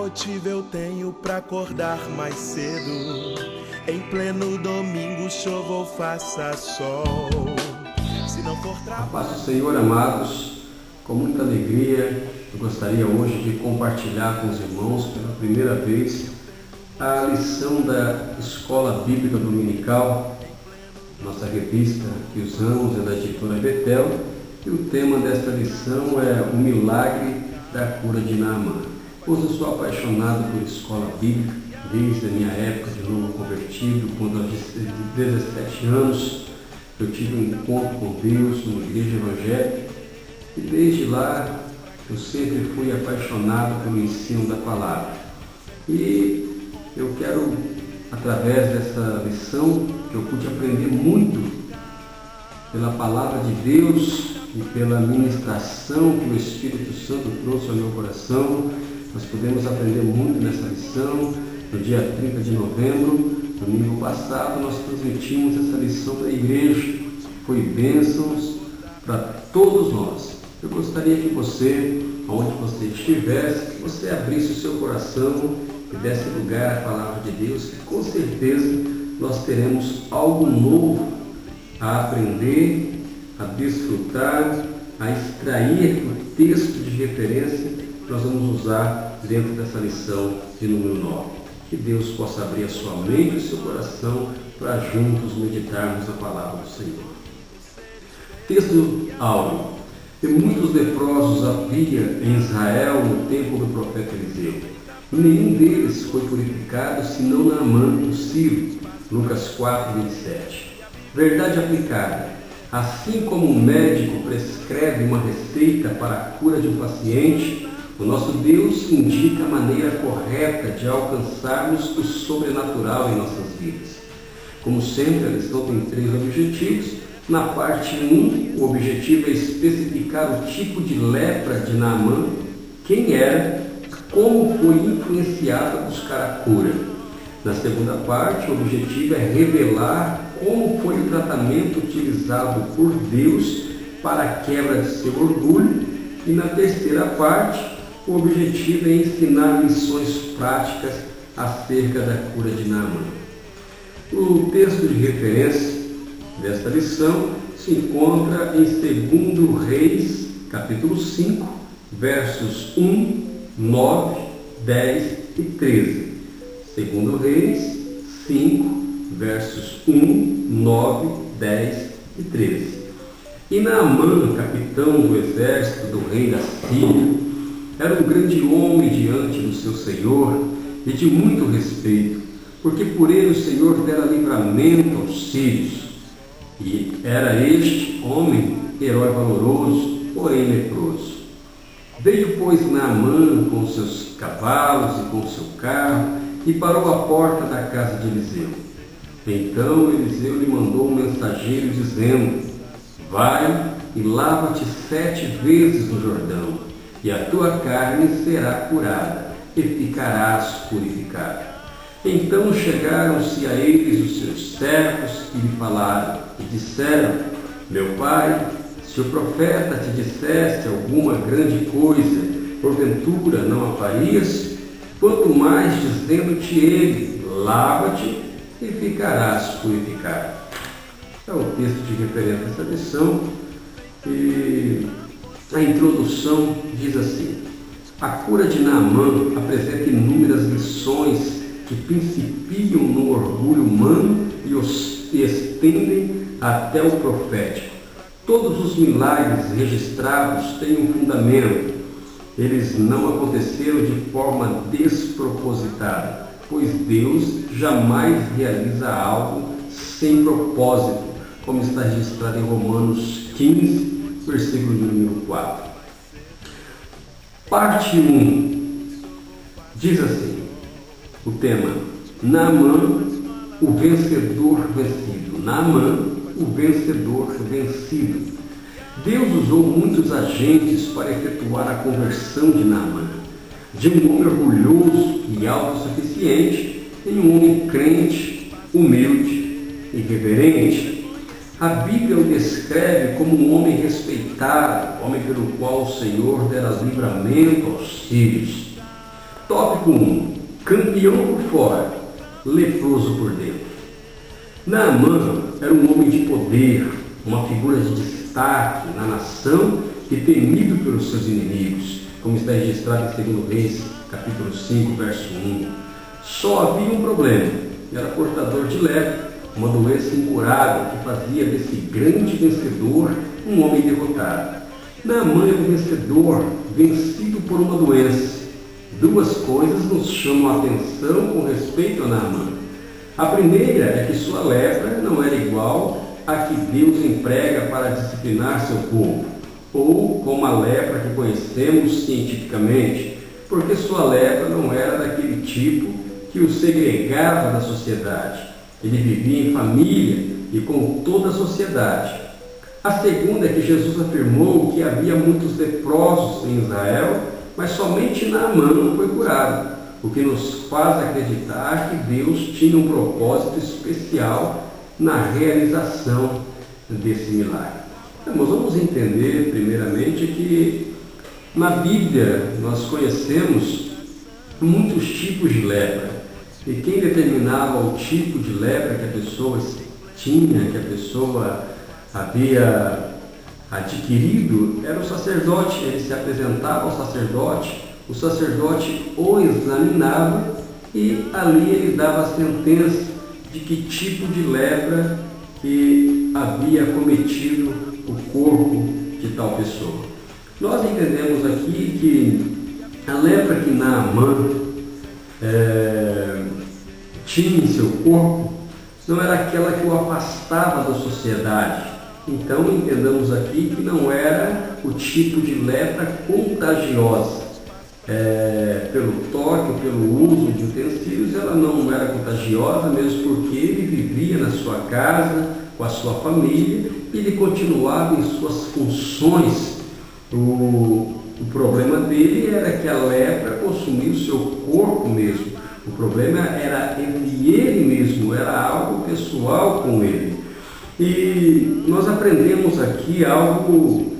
motivo eu tenho pra acordar mais cedo? Em pleno domingo, chova ou faça sol. Se não for trabalho... Paz do Senhor, amados, com muita alegria, eu gostaria hoje de compartilhar com os irmãos pela primeira vez a lição da Escola Bíblica Dominical, nossa revista que usamos é da editora Betel, e o tema desta lição é o milagre da cura de Naamã. Pois eu sou apaixonado por escola bíblica, desde a minha época de novo convertido, quando aos 17 anos eu tive um encontro com Deus numa igreja evangélica, e desde lá eu sempre fui apaixonado pelo ensino da palavra. E eu quero, através dessa lição, que eu pude aprender muito pela palavra de Deus e pela ministração que o Espírito Santo trouxe ao meu coração, nós podemos aprender muito nessa lição. No dia 30 de novembro, domingo passado, nós transmitimos essa lição para a igreja. Foi bênçãos para todos nós. Eu gostaria que você, onde você estivesse, que você abrisse o seu coração e desse lugar à palavra de Deus, que com certeza nós teremos algo novo a aprender, a desfrutar, a extrair o texto de referência que nós vamos usar dentro dessa lição de número 9. Que Deus possa abrir a sua mente e o seu coração para juntos meditarmos a palavra do Senhor. Texto áureo. E muitos leprosos havia em Israel no tempo do profeta Eliseu. E nenhum deles foi purificado, senão Naamã, o sírio. Lucas 4, 27. Verdade aplicada. Assim como um médico prescreve uma receita para a cura de um paciente, o nosso Deus indica a maneira correta de alcançarmos o sobrenatural em nossas vidas. Como sempre, a lição tem 3 objetivos. Na parte 1, o objetivo é especificar o tipo de lepra de Naamã, quem era, como foi influenciado a buscar a cura. Na segunda parte, o objetivo é revelar como foi o tratamento utilizado por Deus para a quebra de seu orgulho. E na terceira parte, o objetivo é ensinar lições práticas acerca da cura de Naamã. O texto de referência desta lição se encontra em 2 Reis, capítulo 5, versos 1, 9, 10 e 13. 2 Reis 5, versos 1, 9, 10 e 13. E Naamã, capitão do exército do rei da Síria, era um grande homem diante do seu Senhor e de muito respeito, porque por ele o Senhor dera livramento aos sírios. E era este homem herói valoroso, porém leproso. Veio, pois, Naamã com seus cavalos e com seu carro e parou à porta da casa de Eliseu. Então Eliseu lhe mandou um mensageiro dizendo: vai e lava-te 7 vezes no Jordão, e a tua carne será curada, e ficarás purificado. Então chegaram-se a eles os seus servos e lhe falaram, e disseram: meu pai, se o profeta te dissesse alguma grande coisa, porventura não a farias? Quanto mais dizendo-te ele, lava-te e ficarás purificado. É o texto de referência dessa lição, e a introdução diz assim: a cura de Naamã apresenta inúmeras lições que principiam no orgulho humano e os estendem até o profético. Todos os milagres registrados têm um fundamento. Eles não aconteceram de forma despropositada, pois Deus jamais realiza algo sem propósito, como está registrado em Romanos 15, versículo número 4. Parte 1 diz assim, o tema: Naamã, o vencedor vencido. Naamã, o vencedor vencido. Deus usou muitos agentes para efetuar a conversão de Naamã, de um homem orgulhoso e autossuficiente em um homem crente, humilde e reverente. A Bíblia o descreve como um homem respeitado, homem pelo qual o Senhor dera livramento aos sírios. Tópico 1. Campeão por fora, leproso por dentro. Naamã era um homem de poder, uma figura de destaque na nação e temido pelos seus inimigos, como está registrado em 2 Reis, capítulo 5, verso 1. Só havia um problema: era portador de lepra, uma doença incurável que fazia desse grande vencedor um homem derrotado. Naamã era um vencedor, vencido por uma doença. Duas coisas nos chamam a atenção com respeito a Naamã. A primeira é que sua lepra não era igual à que Deus emprega para disciplinar seu povo, ou como a lepra que conhecemos cientificamente, porque sua lepra não era daquele tipo que o segregava da sociedade. Ele vivia em família e com toda a sociedade. A segunda é que Jesus afirmou que havia muitos leprosos em Israel, mas somente Naamã não foi curado, o que nos faz acreditar que Deus tinha um propósito especial na realização desse milagre. Então, nós vamos entender primeiramente que na Bíblia nós conhecemos muitos tipos de lepra, e quem determinava o tipo de lepra que a pessoa tinha, que a pessoa havia adquirido, era o sacerdote. Ele se apresentava ao sacerdote, o sacerdote o examinava e ali ele dava a sentença de que tipo de lepra que havia cometido o corpo de tal pessoa. Nós entendemos aqui que a lepra que Naamã tinha em seu corpo não era aquela que o afastava da sociedade. Então entendamos aqui que não era o tipo de lepra contagiosa. Pelo toque, pelo uso de utensílios, ela não era contagiosa, mesmo porque ele vivia na sua casa, com a sua família, e ele continuava em suas funções. O problema dele era que a lepra consumia o seu corpo mesmo. O problema era entre ele mesmo, era algo pessoal com ele. E nós aprendemos aqui algo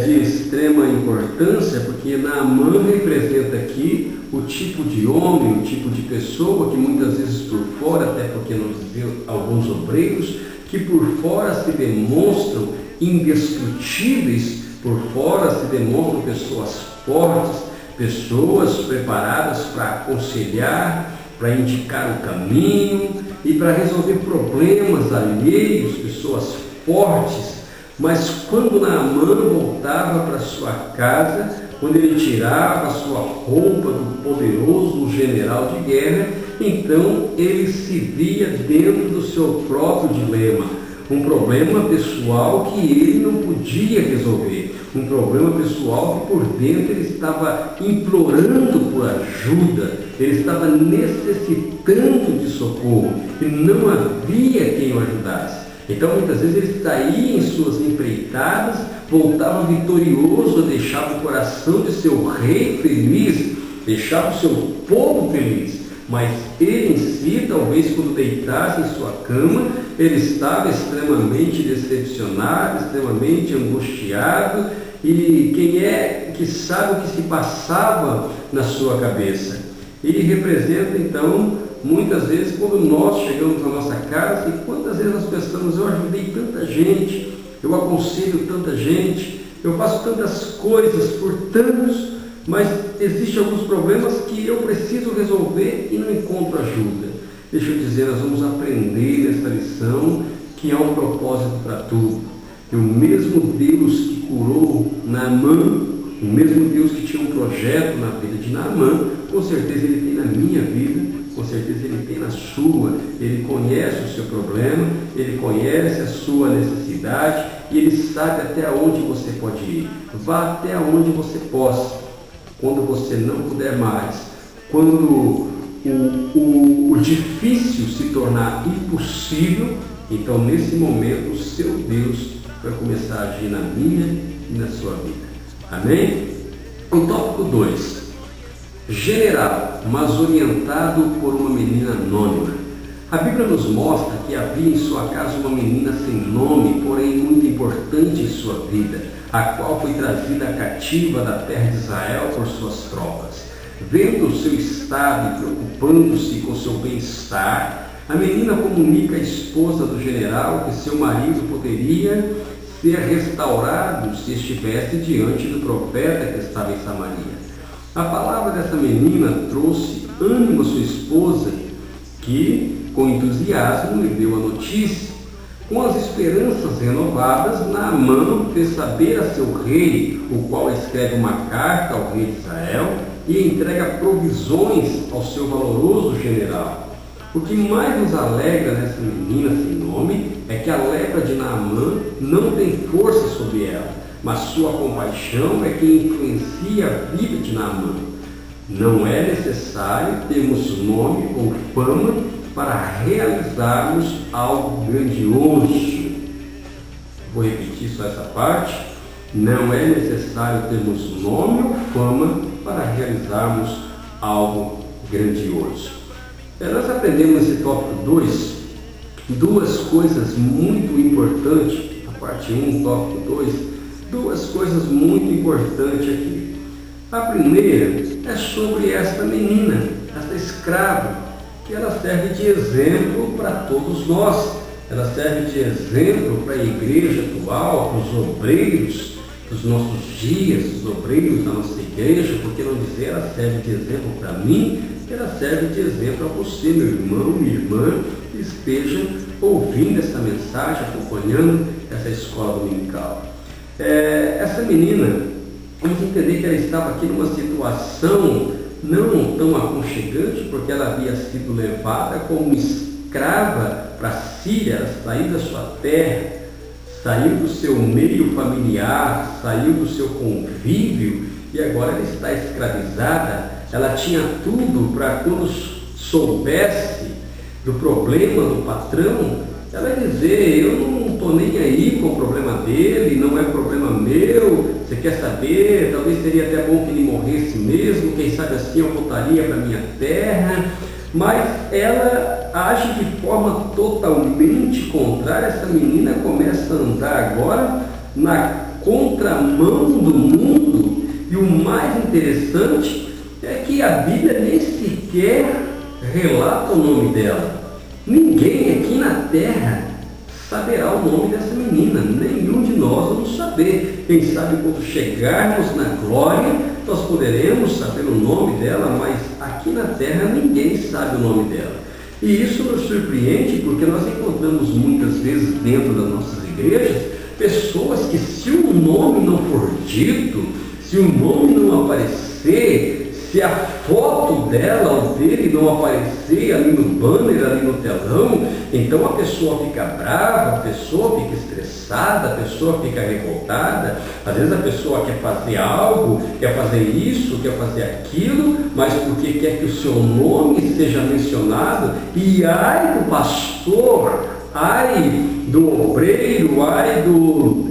de extrema importância, porque Naamã representa aqui o tipo de homem, o tipo de pessoa que muitas vezes por fora, até porque nós vemos alguns obreiros, que por fora se demonstram indestrutíveis, por fora se demonstram pessoas fortes, pessoas preparadas para aconselhar, para indicar o caminho e para resolver problemas alheios, pessoas fortes. Mas quando Naamã voltava para sua casa, quando ele tirava a sua roupa do poderoso general de guerra, então ele se via dentro do seu próprio dilema. Um problema pessoal que ele não podia resolver. Um problema pessoal que por dentro ele estava implorando por ajuda, ele estava necessitando de socorro e não havia quem o ajudasse. Então muitas vezes ele saía em suas empreitadas, voltava vitorioso, deixava o coração de seu rei feliz, deixava o seu povo feliz. Mas ele em si, talvez quando deitasse em sua cama, ele estava extremamente decepcionado, extremamente angustiado, e quem é que sabe o que se passava na sua cabeça? Ele representa então, muitas vezes, quando nós chegamos na nossa casa, e quantas vezes nós pensamos: eu ajudei tanta gente, eu aconselho tanta gente, eu faço tantas coisas por tantos, mas existem alguns problemas que eu preciso resolver e não encontro ajuda. Deixa eu dizer, nós vamos aprender nesta lição que há um propósito para tudo. E o mesmo Deus que curou Naamã, o mesmo Deus que tinha um projeto na vida de Naamã, com certeza Ele tem na minha vida, com certeza Ele tem na sua. Ele conhece o seu problema, Ele conhece a sua necessidade e Ele sabe até onde você pode ir. Vá até onde você possa. Quando você não puder mais, quando o difícil se tornar impossível, então nesse momento o seu Deus vai começar a agir na minha e na sua vida. Amém? O tópico 2. General, mas orientado por uma menina anônima. A Bíblia nos mostra que havia em sua casa uma menina sem nome, porém muito importante em sua vida, a qual foi trazida cativa da terra de Israel por suas tropas. Vendo o seu estado e preocupando-se com seu bem-estar, a menina comunica à esposa do general que seu marido poderia ser restaurado se estivesse diante do profeta que estava em Samaria. A palavra dessa menina trouxe ânimo à sua esposa, que, com entusiasmo, lhe deu a notícia. Com as esperanças renovadas, Naamã fez saber a seu rei, o qual escreve uma carta ao rei de Israel e entrega provisões ao seu valoroso general. O que mais nos alegra nessa menina sem nome é que a lepra de Naamã não tem força sobre ela, mas sua compaixão é que influencia a vida de Naamã. Não é necessário termos nome ou fama para realizarmos algo grandioso. Vou repetir só essa parte. Não é necessário termos nome ou fama para realizarmos algo grandioso. Nós aprendemos nesse tópico 2 duas coisas muito importantes, a parte 1, tópico 2, duas coisas muito importantes aqui. A primeira é sobre esta menina, esta escrava, que ela serve de exemplo para todos nós. Ela serve de exemplo para a igreja atual, para os obreiros dos nossos dias, os obreiros da nossa igreja, porque não dizer ela serve de exemplo para mim, ela serve de exemplo a você, meu irmão, minha irmã, que esteja ouvindo essa mensagem, acompanhando essa escola dominical. Essa menina, vamos entender que ela estava aqui numa situação não tão aconchegante, porque ela havia sido levada como escrava para a Síria, ela saiu da sua terra, saiu do seu meio familiar, saiu do seu convívio e agora ela está escravizada. Ela tinha tudo para, quando soubesse do problema do patrão, ela dizer: eu não estou nem aí com o problema dele, não é problema meu, você quer saber, talvez seria até bom que ele morresse mesmo, quem sabe assim eu voltaria para a minha terra. Mas ela age de forma totalmente contrária. Essa menina começa a andar agora na contramão do mundo, e o mais interessante é que a Bíblia nem sequer relata o nome dela. Ninguém aqui na terra saberá o nome dessa menina, nenhum de nós vamos saber. Quem sabe quando chegarmos na glória, nós poderemos saber o nome dela, mas aqui na terra ninguém sabe o nome dela. E isso nos surpreende, porque nós encontramos muitas vezes dentro das nossas igrejas pessoas que, se o nome não for dito, se o nome não aparecer, se a foto dela ou dele não aparecer ali no banner, ali no telão, então a pessoa fica brava, a pessoa fica estressada, a pessoa fica revoltada. Às vezes a pessoa quer fazer algo, quer fazer isso, quer fazer aquilo, mas porque quer que o seu nome seja mencionado, e ai do pastor, ai do obreiro, ai do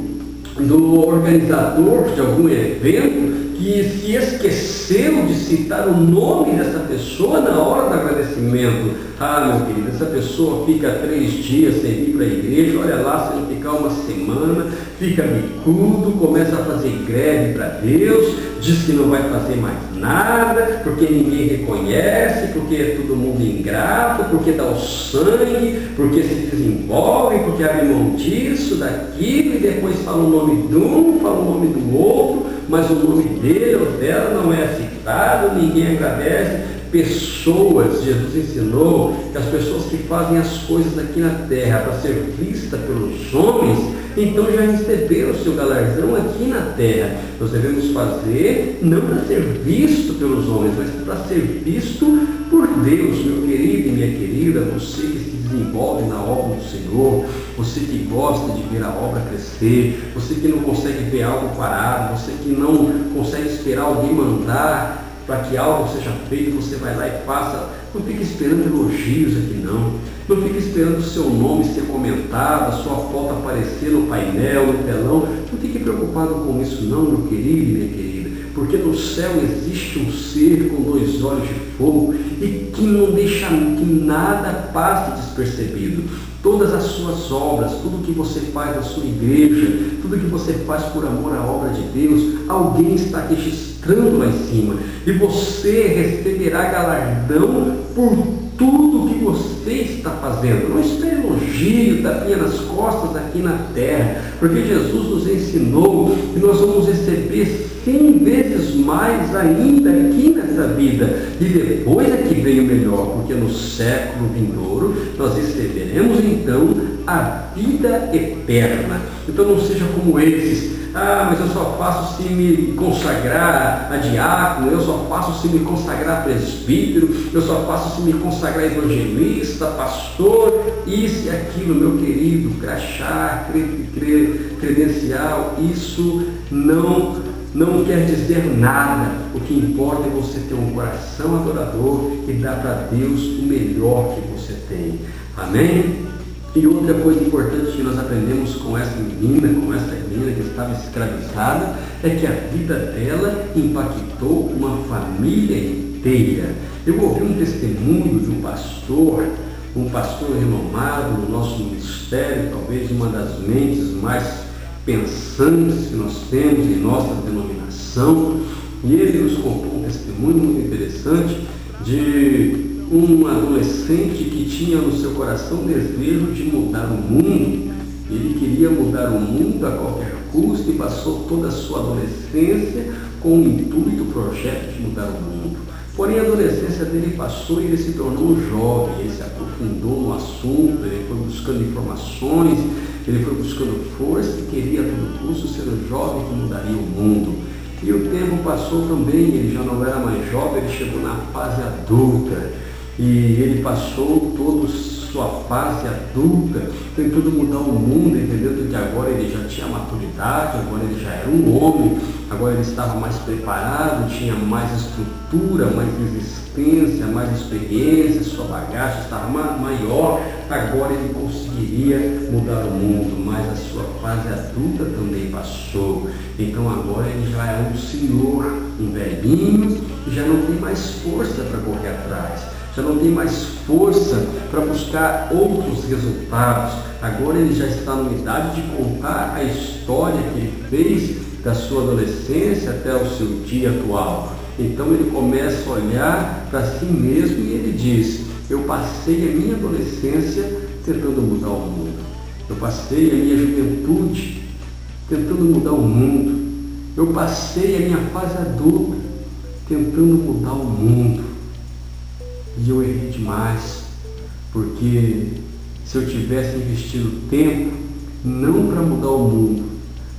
organizador de algum evento, que se esqueceu de citar o nome dessa pessoa na hora do agradecimento. Ah, meu querido, essa pessoa fica 3 dias sem ir para a igreja, olha lá, se não ficar uma semana, fica bicudo, começa a fazer greve para Deus, diz que não vai fazer mais nada, porque ninguém reconhece, porque é todo mundo ingrato, porque dá o sangue, porque se desenvolve, porque abre mão disso, daquilo, e depois fala o nome de um, fala o nome do outro, mas o nome dele ou dela não é citado, ninguém agradece. Pessoas, Jesus ensinou que as pessoas que fazem as coisas aqui na terra para ser vista pelos homens, então já receberam o seu galardão aqui na terra. Nós devemos fazer não para ser visto pelos homens, mas para ser visto por Deus. Meu querido e minha querida, você que se desenvolve na obra do Senhor, você que gosta de ver a obra crescer, você que não consegue ver algo parado, você que não consegue esperar alguém mandar para que algo seja feito, você vai lá e faça. Não fique esperando elogios aqui não. Não fique esperando o seu nome ser comentado, a sua foto aparecer no painel, no telão. Não fique preocupado com isso não, meu querido e minha querida. Porque no céu existe um ser com 2 olhos de fogo e que não deixa que nada passe despercebido. Todas as suas obras, tudo que você faz na sua igreja, tudo que você faz por amor à obra de Deus, alguém está registrando registrando lá em cima. E você receberá galardão por tudo que você está fazendo. Não espere elogio, tapinha nas costas aqui na terra, porque Jesus nos ensinou que nós vamos receber 100 vezes mais ainda aqui nessa vida. E depois é que vem o melhor, porque no século vindouro nós receberemos então a vida eterna. Então não seja como esses. Mas eu só faço se me consagrar a diácono, eu só faço se me consagrar a presbítero, eu só faço se me consagrar a evangelista, pastor, isso e aquilo, meu querido, crachá, credencial, isso não quer dizer nada. O que importa é você ter um coração adorador e dar para Deus o melhor que você tem. Amém? E outra coisa importante que nós aprendemos com essa menina que estava escravizada, é que a vida dela impactou uma família inteira. Eu ouvi um testemunho de um pastor renomado no nosso ministério, talvez uma das mentes mais pensantes que nós temos em nossa denominação, e ele nos contou um testemunho muito interessante de um adolescente que tinha no seu coração o desejo de mudar o mundo. Ele queria mudar o mundo a qualquer custo e passou toda a sua adolescência com o intuito, o projeto de mudar o mundo. Porém, a adolescência dele passou e ele se tornou um jovem, ele se aprofundou no assunto, ele foi buscando informações, ele foi buscando força e queria a todo custo ser o jovem que mudaria o mundo. E o tempo passou também, ele já não era mais jovem, ele chegou na fase adulta. E ele passou toda a sua fase adulta tentando mudar o mundo, entendendo que agora ele já tinha maturidade, agora ele já era um homem, agora ele estava mais preparado, tinha mais estrutura, mais resistência, mais experiência, sua bagagem estava maior, agora ele conseguiria mudar o mundo, mas a sua fase adulta também passou. Então agora ele já é um senhor, um velhinho, e já não tem mais força para correr atrás. Já não tem mais força para buscar outros resultados. Agora ele já está na idade de contar a história que ele fez da sua adolescência até o seu dia atual. Então ele começa a olhar para si mesmo e ele diz: eu passei a minha adolescência tentando mudar o mundo. Eu passei a minha juventude tentando mudar o mundo. Eu passei a minha fase adulta tentando mudar o mundo. E eu errei demais, porque se eu tivesse investido tempo, não para mudar o mundo,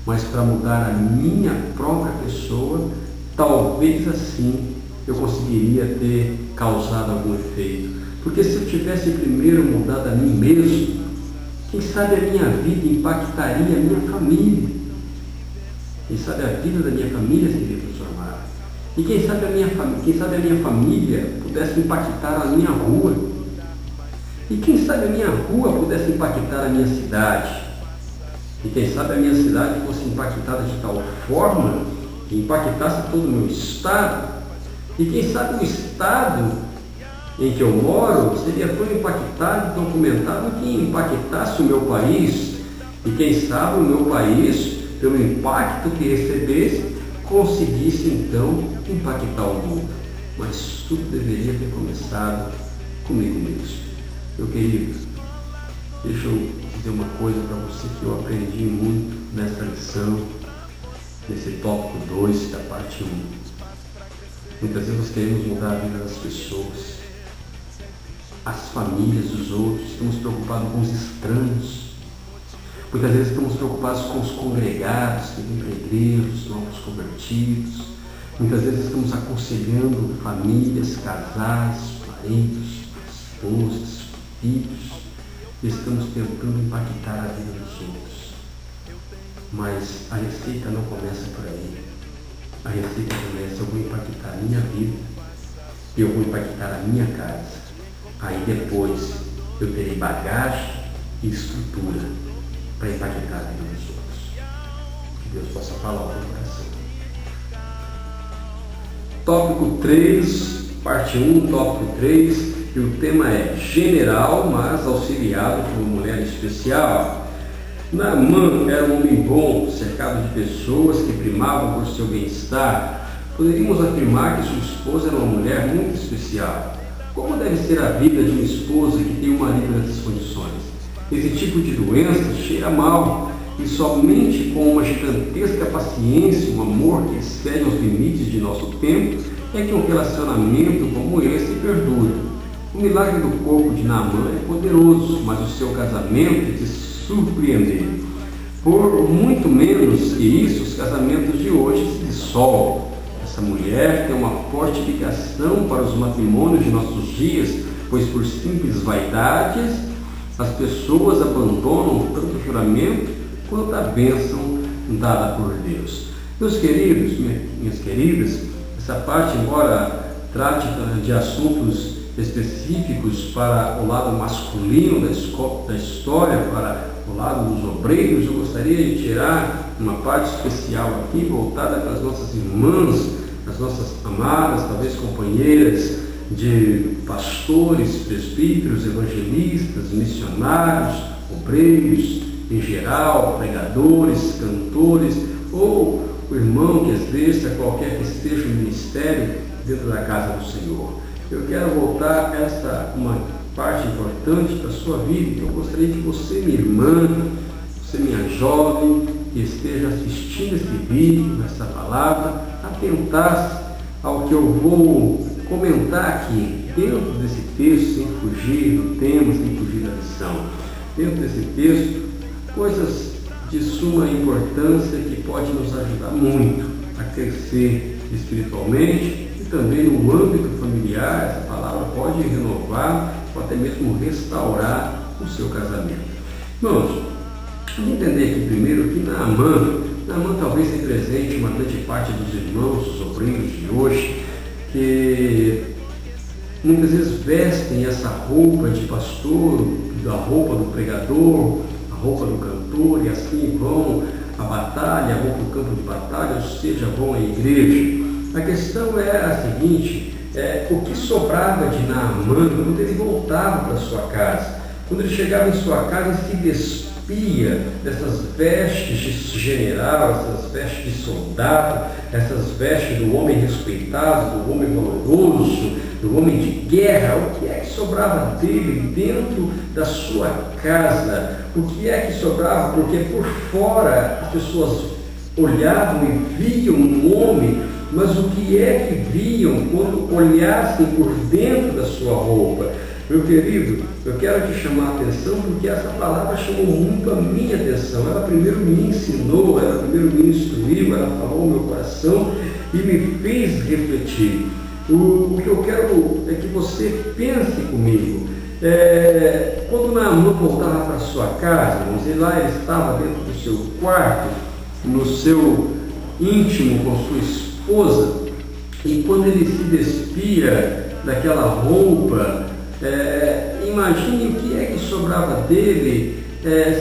mas para mudar a minha própria pessoa, talvez assim eu conseguiria ter causado algum efeito. Porque se eu tivesse primeiro mudado a mim mesmo, quem sabe a minha vida impactaria a minha família. Quem sabe a vida da minha família seria transformada. E quem sabe a minha família pudesse impactar a minha rua. E quem sabe a minha rua pudesse impactar a minha cidade. E quem sabe a minha cidade fosse impactada de tal forma que impactasse todo o meu estado. E quem sabe o estado em que eu moro seria tão impactado, documentado, que impactasse o meu país. E quem sabe o meu país, pelo impacto que recebesse, conseguisse então impactar o mundo. Mas tudo deveria ter começado comigo mesmo. Meu querido, deixa eu dizer uma coisa para você que eu aprendi muito nessa lição, nesse tópico 2 da parte 1. Muitas vezes nós queremos mudar a vida das pessoas, as famílias dos outros, estamos preocupados com os estranhos. Muitas vezes estamos preocupados com os congregados, que vêm para a igreja, os novos convertidos. Muitas vezes estamos aconselhando famílias, casais, parentes, esposas, filhos. E estamos tentando impactar a vida dos outros. Mas a receita não começa por aí. A receita começa: eu vou impactar a minha vida, eu vou impactar a minha casa. Aí depois eu terei bagagem e estrutura para impactar a vida dos outros. Que Deus possa falar ao teu coração. Tópico 3, parte 1, tópico 3, e o tema é general, mas auxiliado por uma mulher especial. Naamã era um homem bom, cercado de pessoas que primavam por seu bem-estar. Poderíamos afirmar que sua esposa era uma mulher muito especial. Como deve ser a vida de uma esposa que tem um marido nessas condições? Esse tipo de doença cheira mal, e somente com uma gigantesca paciência, um amor que excede os limites de nosso tempo, é que um relacionamento como esse perdura. O milagre do corpo de Naamã é poderoso, mas o seu casamento é de surpreender. Por muito menos que isso, os casamentos de hoje se dissolvem. Essa mulher tem uma forte ligação para os matrimônios de nossos dias, pois por simples vaidades as pessoas abandonam tanto o juramento quanto a bênção dada por Deus. Meus queridos, minhas queridas, essa parte, embora trate de assuntos específicos para o lado masculino da história, para o lado dos obreiros, eu gostaria de tirar uma parte especial aqui, voltada para as nossas irmãs, as nossas amadas, talvez companheiras de pastores, presbíteros, evangelistas, missionários, obreiros, em geral, pregadores, cantores, ou o irmão que exerça qualquer que seja o ministério dentro da casa do Senhor. Eu quero voltar essa uma parte importante da sua vida. Eu gostaria que você, minha irmã, você, minha jovem, que esteja assistindo esse vídeo, essa palavra, atentasse ao que eu vou comentar aqui, dentro desse texto, sem fugir do tema, sem fugir da lição. Dentro desse texto, coisas de suma importância que pode nos ajudar muito a crescer espiritualmente e também no âmbito familiar. Essa palavra pode renovar ou até mesmo restaurar o seu casamento. Irmãos, vamos entender aqui primeiro que Naamã talvez represente uma grande parte dos irmãos, dos obreiros de hoje, que muitas vezes vestem essa roupa de pastor, a roupa do pregador, a roupa do cantor, e assim vão à batalha, vão para o campo de batalha, ou seja, vão à igreja. A questão é a seguinte: o que sobrava de Naamã quando ele voltava para sua casa? Quando ele chegava em sua casa e se despia dessas vestes de general, essas vestes de soldado, essas vestes do homem respeitado, do homem valoroso, do homem de guerra, o que é que sobrava dele dentro da sua casa? O que é que sobrava? Porque por fora as pessoas olhavam e viam um homem, mas o que é que viam quando olhassem por dentro da sua roupa? Meu querido, eu quero te chamar a atenção porque essa palavra chamou muito a minha atenção. Ela primeiro me ensinou, ela primeiro me instruiu, ela falou no meu coração e me fez refletir. O que eu quero é que você pense comigo. Quando Naamã voltava para sua casa, irmãos, e lá ele estava dentro do seu quarto, no seu íntimo com sua esposa, e quando ele se despia daquela roupa, imagine o que é que sobrava dele.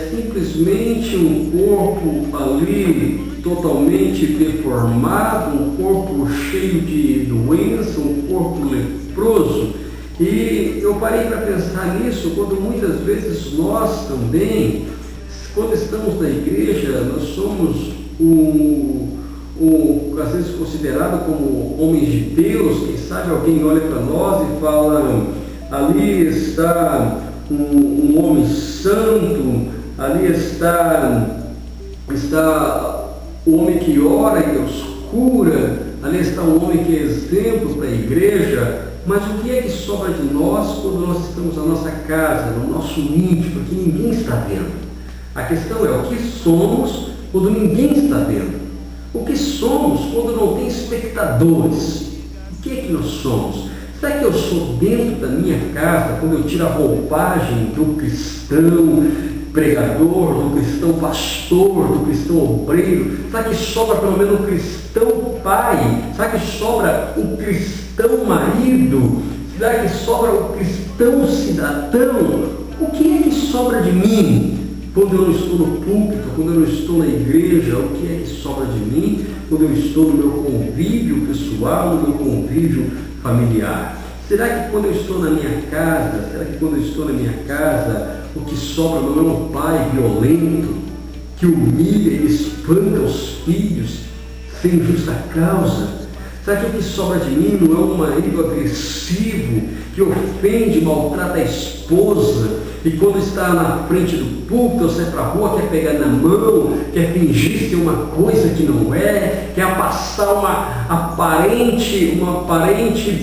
Simplesmente um corpo ali totalmente deformado, um corpo cheio de doença, um corpo leproso. E eu parei para pensar nisso quando muitas vezes nós também, quando estamos na igreja, nós somos às vezes considerado como homens de Deus. Quem sabe alguém olha para nós e fala: ali está um homem santo, ali está o homem que ora e Deus cura, ali está um homem que é exemplo para a igreja. Mas o que é que sobra de nós quando nós estamos na nossa casa, no nosso íntimo, que ninguém está vendo? A questão é o que somos quando ninguém está vendo. O que somos quando não tem espectadores? O que é que nós somos? Será que eu sou dentro da minha casa, quando eu tiro a roupagem do cristão pregador, do cristão pastor, do cristão obreiro? Será que sobra pelo menos o cristão pai? Será que sobra o cristão marido? Será que sobra o cristão cidadão? O que é que sobra de mim quando eu não estou no púlpito, quando eu não estou na igreja? O que é que sobra de mim quando eu estou no meu convívio pessoal, no meu convívio familiar? Será que quando eu estou na minha casa, o que sobra não é um pai violento, que humilha e espanca os filhos sem justa causa? Será que o que sobra de mim não é um marido agressivo, que ofende, maltrata a esposa, e quando está na frente do púlpito, ou sai para a rua, quer pegar na mão, quer fingir ser uma coisa que não é, quer passar uma aparente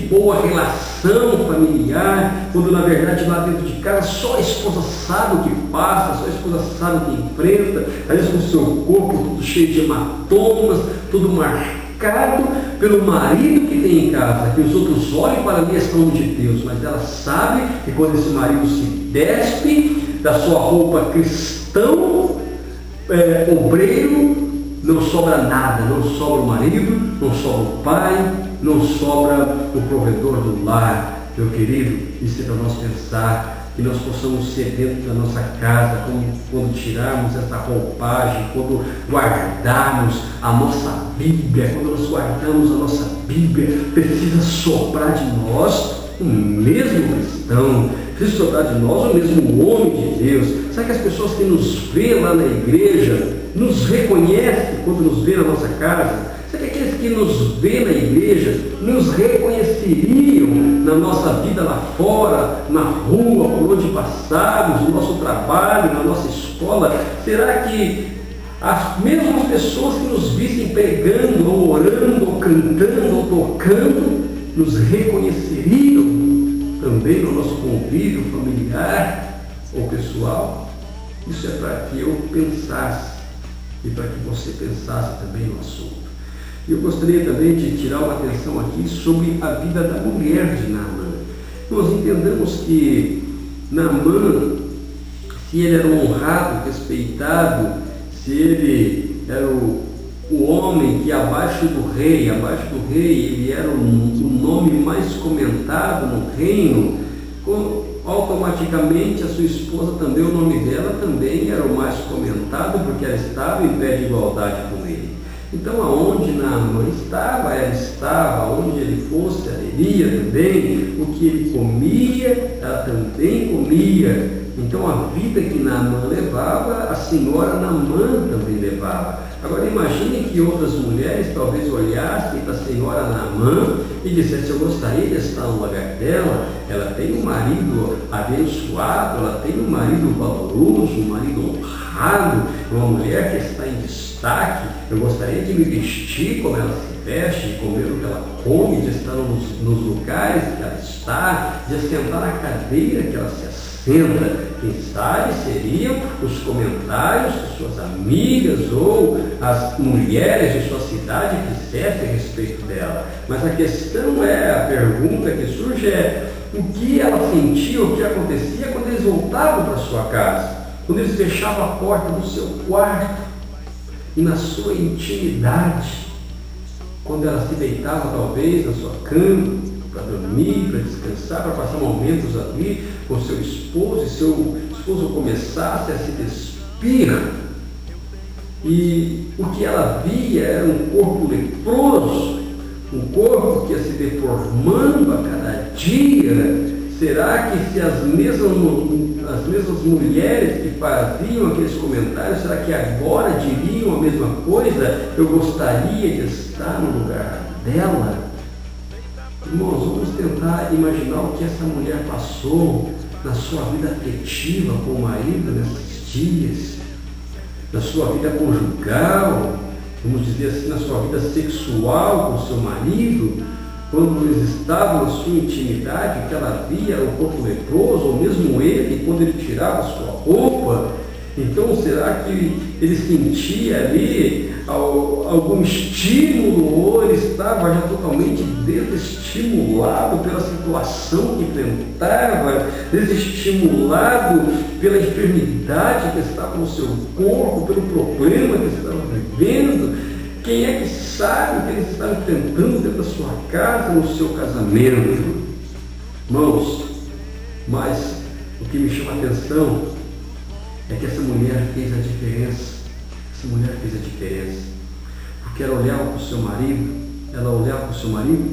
boa relação familiar, quando na verdade lá dentro de casa só a esposa sabe o que passa, só a esposa sabe o que enfrenta, às vezes com o seu corpo tudo cheio de hematomas, tudo marcado pelo marido que tem em casa, que os outros olhem para a questão de Deus, mas ela sabe que quando esse marido se despe da sua roupa cristão, obreiro, não sobra nada, não sobra o marido, não sobra o pai, não sobra o provedor do lar. Meu querido, isso é para nós pensar, que nós possamos ser dentro da nossa casa, quando tirarmos essa roupagem, quando guardarmos a nossa Bíblia, quando nós guardamos a nossa Bíblia, precisa soprar de nós o mesmo cristão, precisa soprar de nós o mesmo homem de Deus. Sabe que as pessoas que nos veem lá na igreja, nos reconhecem quando nos vê na nossa casa? Sabe que aqueles que nos veem na igreja nos reconheceriam na nossa vida lá fora, na rua, por onde passarmos, no nosso trabalho, na nossa escola? Será que as mesmas pessoas que nos vissem pregando, ou orando, ou cantando, ou tocando, nos reconheceriam também no nosso convívio familiar ou pessoal? Isso é para que eu pensasse e para que você pensasse também no assunto. Eu gostaria também de tirar uma atenção aqui sobre a vida da mulher de Naamã. Nós entendemos que Naamã, se ele era honrado, respeitado, se ele era o homem que abaixo do rei, ele era o nome mais comentado no reino, automaticamente a sua esposa também, o nome dela também era o mais comentado, porque ela estava em pé de igualdade com ele. Então, aonde Naamã estava, ela estava, aonde ele fosse, ela iria também, o que ele comia, ela também comia. Então, a vida que Naamã levava, a senhora Naamã também levava. Agora, imagine que outras mulheres talvez olhassem para a senhora Naamã e dissessem: eu gostaria de estar no lugar dela, ela tem um marido abençoado, ela tem um marido valoroso, um marido honrado, uma mulher que está em destaque, eu gostaria de me vestir como ela se veste, de comer o que ela come, de estar nos lugares que ela está, de assentar na cadeira que ela se assenta. Quem sabe seriam os comentários que suas amigas ou as mulheres de sua cidade fizessem a respeito dela. Mas a questão a pergunta que surge é: o que ela sentia, o que acontecia quando eles voltavam para sua casa, quando eles fechavam a porta do seu quarto e na sua intimidade, quando ela se deitava talvez na sua cama para dormir, para descansar, para passar momentos ali com seu esposo, e seu esposo começasse a se despir, e o que ela via era um corpo leproso, um corpo que ia se deformando a cada dia. Será que se as mesmas mulheres que faziam aqueles comentários, será que agora diriam a mesma coisa? Eu gostaria de estar no lugar dela. Irmãos, vamos tentar imaginar o que essa mulher passou na sua vida afetiva com o marido nesses dias, na sua vida conjugal, vamos dizer assim, na sua vida sexual com o seu marido, quando eles estavam na sua intimidade, o que ela via era o corpo leproso, ou mesmo ele, quando ele tirava a sua roupa. Então, será que ele sentia ali algum estímulo, ou ele estava já totalmente desestimulado pela situação que enfrentava, desestimulado pela enfermidade que estava no seu corpo, pelo problema que estava vivendo? Quem é que sabe o que eles estavam enfrentando dentro da sua casa, no seu casamento? Irmãos, mas o que me chama a atenção é que essa mulher fez a diferença. Essa mulher fez a diferença, porque ela olhava para o seu marido,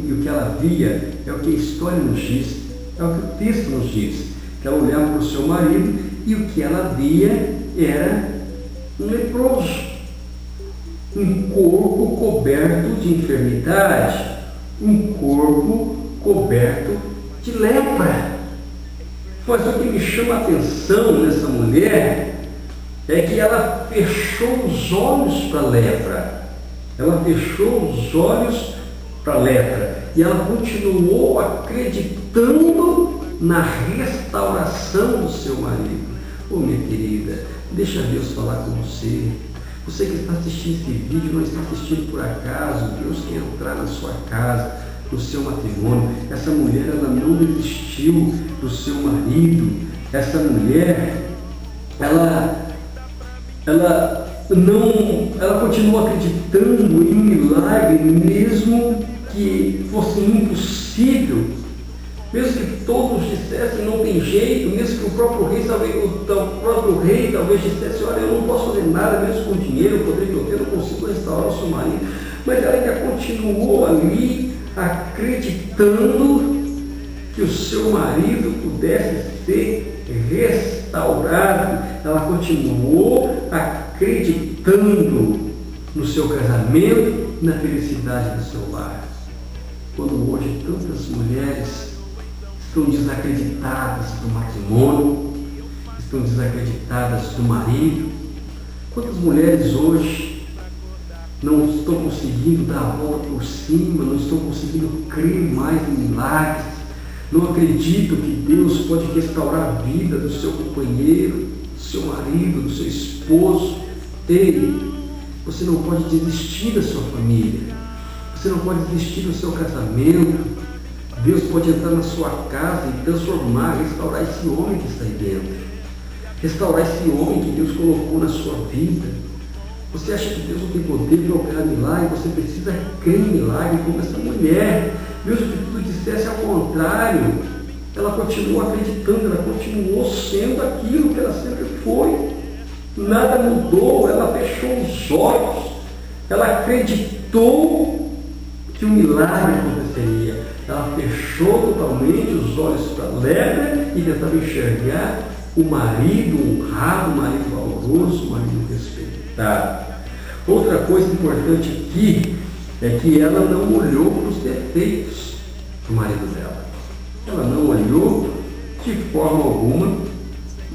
e o que ela via é o que a história nos diz, é o que o texto nos diz, que ela olhava para o seu marido e o que ela via era um leproso, um corpo coberto de enfermidade, um corpo coberto de lepra. Mas o que me chama a atenção nessa mulher é que ela fechou os olhos para a lepra. Ela fechou os olhos para a lepra e ela continuou acreditando na restauração do seu marido. Oh, minha querida, deixa Deus falar com você. Você que está assistindo esse vídeo não está assistindo por acaso. Deus quer entrar na sua casa, no seu matrimônio. Essa mulher, ela não desistiu do seu marido. Essa mulher, ela continua acreditando em milagre, mesmo que fosse impossível, mesmo que todos dissessem não tem jeito, mesmo que o próprio rei talvez dissesse, olha, eu não posso fazer nada, mesmo com dinheiro, o poder que eu tenho, eu não consigo restaurar o seu marido. Mas ela ainda continuou ali, acreditando que o seu marido pudesse ser restaurado. Ela continuou acreditando no seu casamento, na felicidade do seu lar. Quando hoje tantas mulheres estão desacreditadas do matrimônio, estão desacreditadas do marido, quantas mulheres hoje não estão conseguindo dar a volta por cima, não estão conseguindo crer mais em milagres, não acreditam que Deus pode restaurar a vida do seu companheiro, do seu marido, do seu esposo. Ei, você não pode desistir da sua família, você não pode desistir do seu casamento. Deus pode entrar na sua casa e transformar, restaurar esse homem que está aí dentro, restaurar esse homem que Deus colocou na sua vida. Você acha que Deus não tem poder de operar milagre? Você precisa crer em milagre como essa mulher. Mesmo que tudo dissesse ao contrário, ela continuou acreditando, ela continuou sendo aquilo que ela sempre foi. Nada mudou, ela fechou os olhos, ela acreditou que o milagre aconteceria. Ela fechou totalmente os olhos para a lepra e tentava enxergar o marido honrado, o marido valoroso, o marido respeitado. Outra coisa importante aqui é que ela não olhou para os defeitos do marido dela. Ela não olhou de forma alguma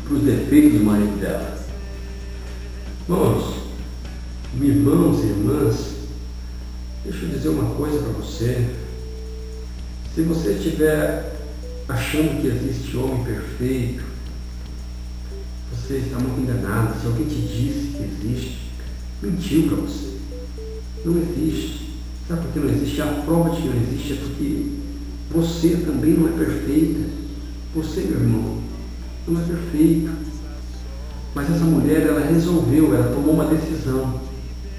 para os defeitos do marido dela. Irmãos e irmãs, deixa eu dizer uma coisa para você. Se você estiver achando que existe homem perfeito, você está muito enganado. Se alguém te disse que existe, mentiu para você. Não existe. Sabe por que não existe? A prova de que não existe é porque você também não é perfeita. Você, meu irmão, não é perfeito. Mas essa mulher, ela resolveu, ela tomou uma decisão.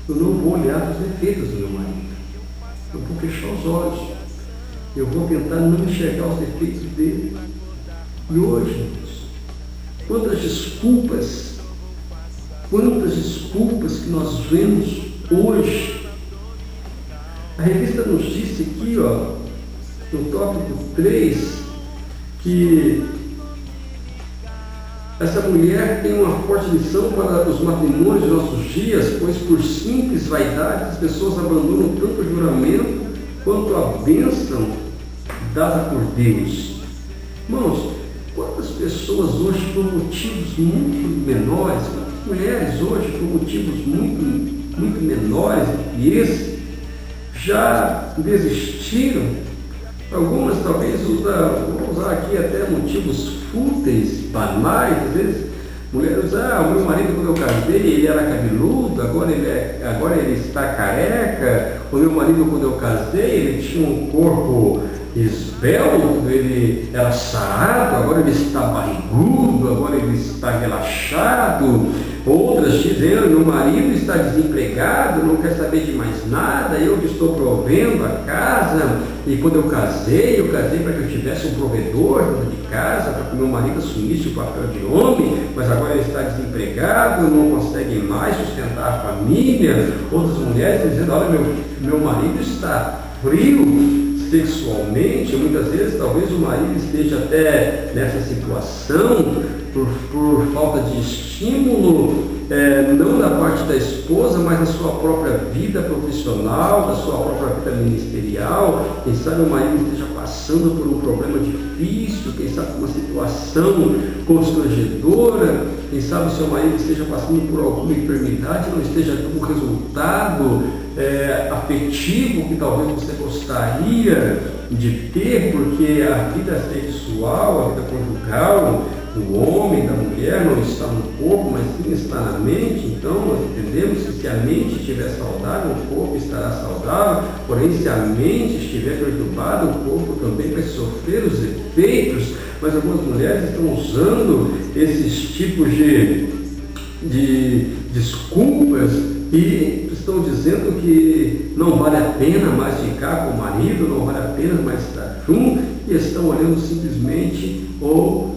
Eu não vou olhar para os defeitos do meu marido. Eu vou fechar os olhos. Eu vou tentar não enxergar os defeitos dele. E hoje, quantas desculpas que nós vemos hoje. A revista nos disse aqui, no tópico 3, que essa mulher tem uma forte lição para os matrimônios de nossos dias, pois por simples vaidade as pessoas abandonam tanto o juramento quanto a bênção dada por Deus. Irmãos, quantas pessoas hoje, por motivos muito menores, quantas mulheres hoje, por motivos muito menores do que esse, já desistiram? Algumas talvez vou usar aqui até motivos fúteis, banais. Às vezes mulheres, o meu marido quando eu casei ele era cabeludo, agora ele está careca. O meu marido quando eu casei ele tinha um corpo esbelto, ele era sarado, agora ele está barrigudo, agora ele está relaxado. Outras dizendo, meu marido está desempregado, não quer saber de mais nada, eu que estou provendo a casa, e quando eu casei para que eu tivesse um provedor dentro de casa, para que meu marido assumisse o papel de homem, mas agora ele está desempregado, não consegue mais sustentar a família. Outras mulheres dizendo, olha, meu marido está frio sexualmente. Muitas vezes talvez o marido esteja até nessa situação por falta de estímulo não da parte da esposa, mas da sua própria vida profissional, da sua própria vida ministerial. Quem sabe o marido esteja passando por um problema difícil, quem sabe por uma situação constrangedora, quem sabe o seu marido esteja passando por alguma enfermidade, não esteja com o resultado afetivo que talvez você gostaria de ter, porque a vida sexual, a vida conjugal, o homem da mulher não está no corpo, mas sim está na mente. Então nós entendemos que se a mente estiver saudável, o corpo estará saudável, porém se a mente estiver perturbada, o corpo também vai sofrer os efeitos. Mas algumas mulheres estão usando esses tipos de desculpas e estão dizendo que não vale a pena mais ficar com o marido, não vale a pena mais estar junto, e estão olhando simplesmente ou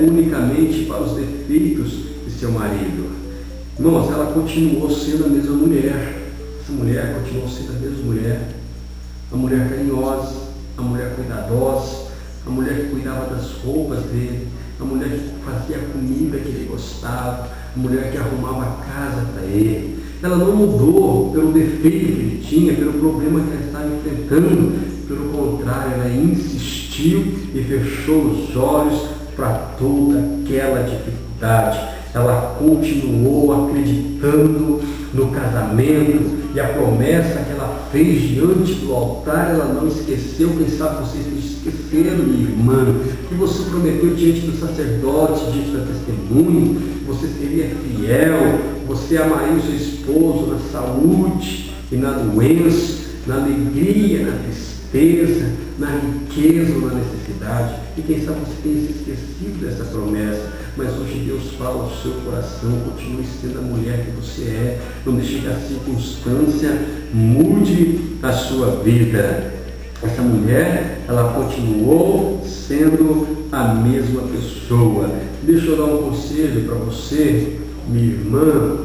unicamente para os defeitos de seu marido. Irmãos, ela continuou sendo a mesma mulher. Essa mulher continuou sendo a mesma mulher. A mulher carinhosa, a mulher cuidadosa, a mulher que cuidava das roupas dele, a mulher que fazia a comida que ele gostava, a mulher que arrumava a casa para ele. Ela não mudou pelo defeito que ele tinha, pelo problema que ela estava enfrentando. Pelo contrário, ela insistiu e fechou os olhos para toda aquela dificuldade. Ela continuou acreditando no casamento e a promessa que ela fez diante do altar, ela não esqueceu. Quem sabe vocês esqueceram, minha irmã, que você prometeu diante do sacerdote, diante da testemunha, que você seria fiel, você amaria o seu esposo na saúde e na doença, na alegria, na tristeza, na riqueza ou na necessidade. E quem sabe você tenha se esquecido dessa promessa, mas hoje Deus fala ao seu coração: continue sendo a mulher que você é, não deixe que a circunstância mude a sua vida. Essa mulher, ela continuou sendo a mesma pessoa. Deixa eu dar um conselho para você, minha irmã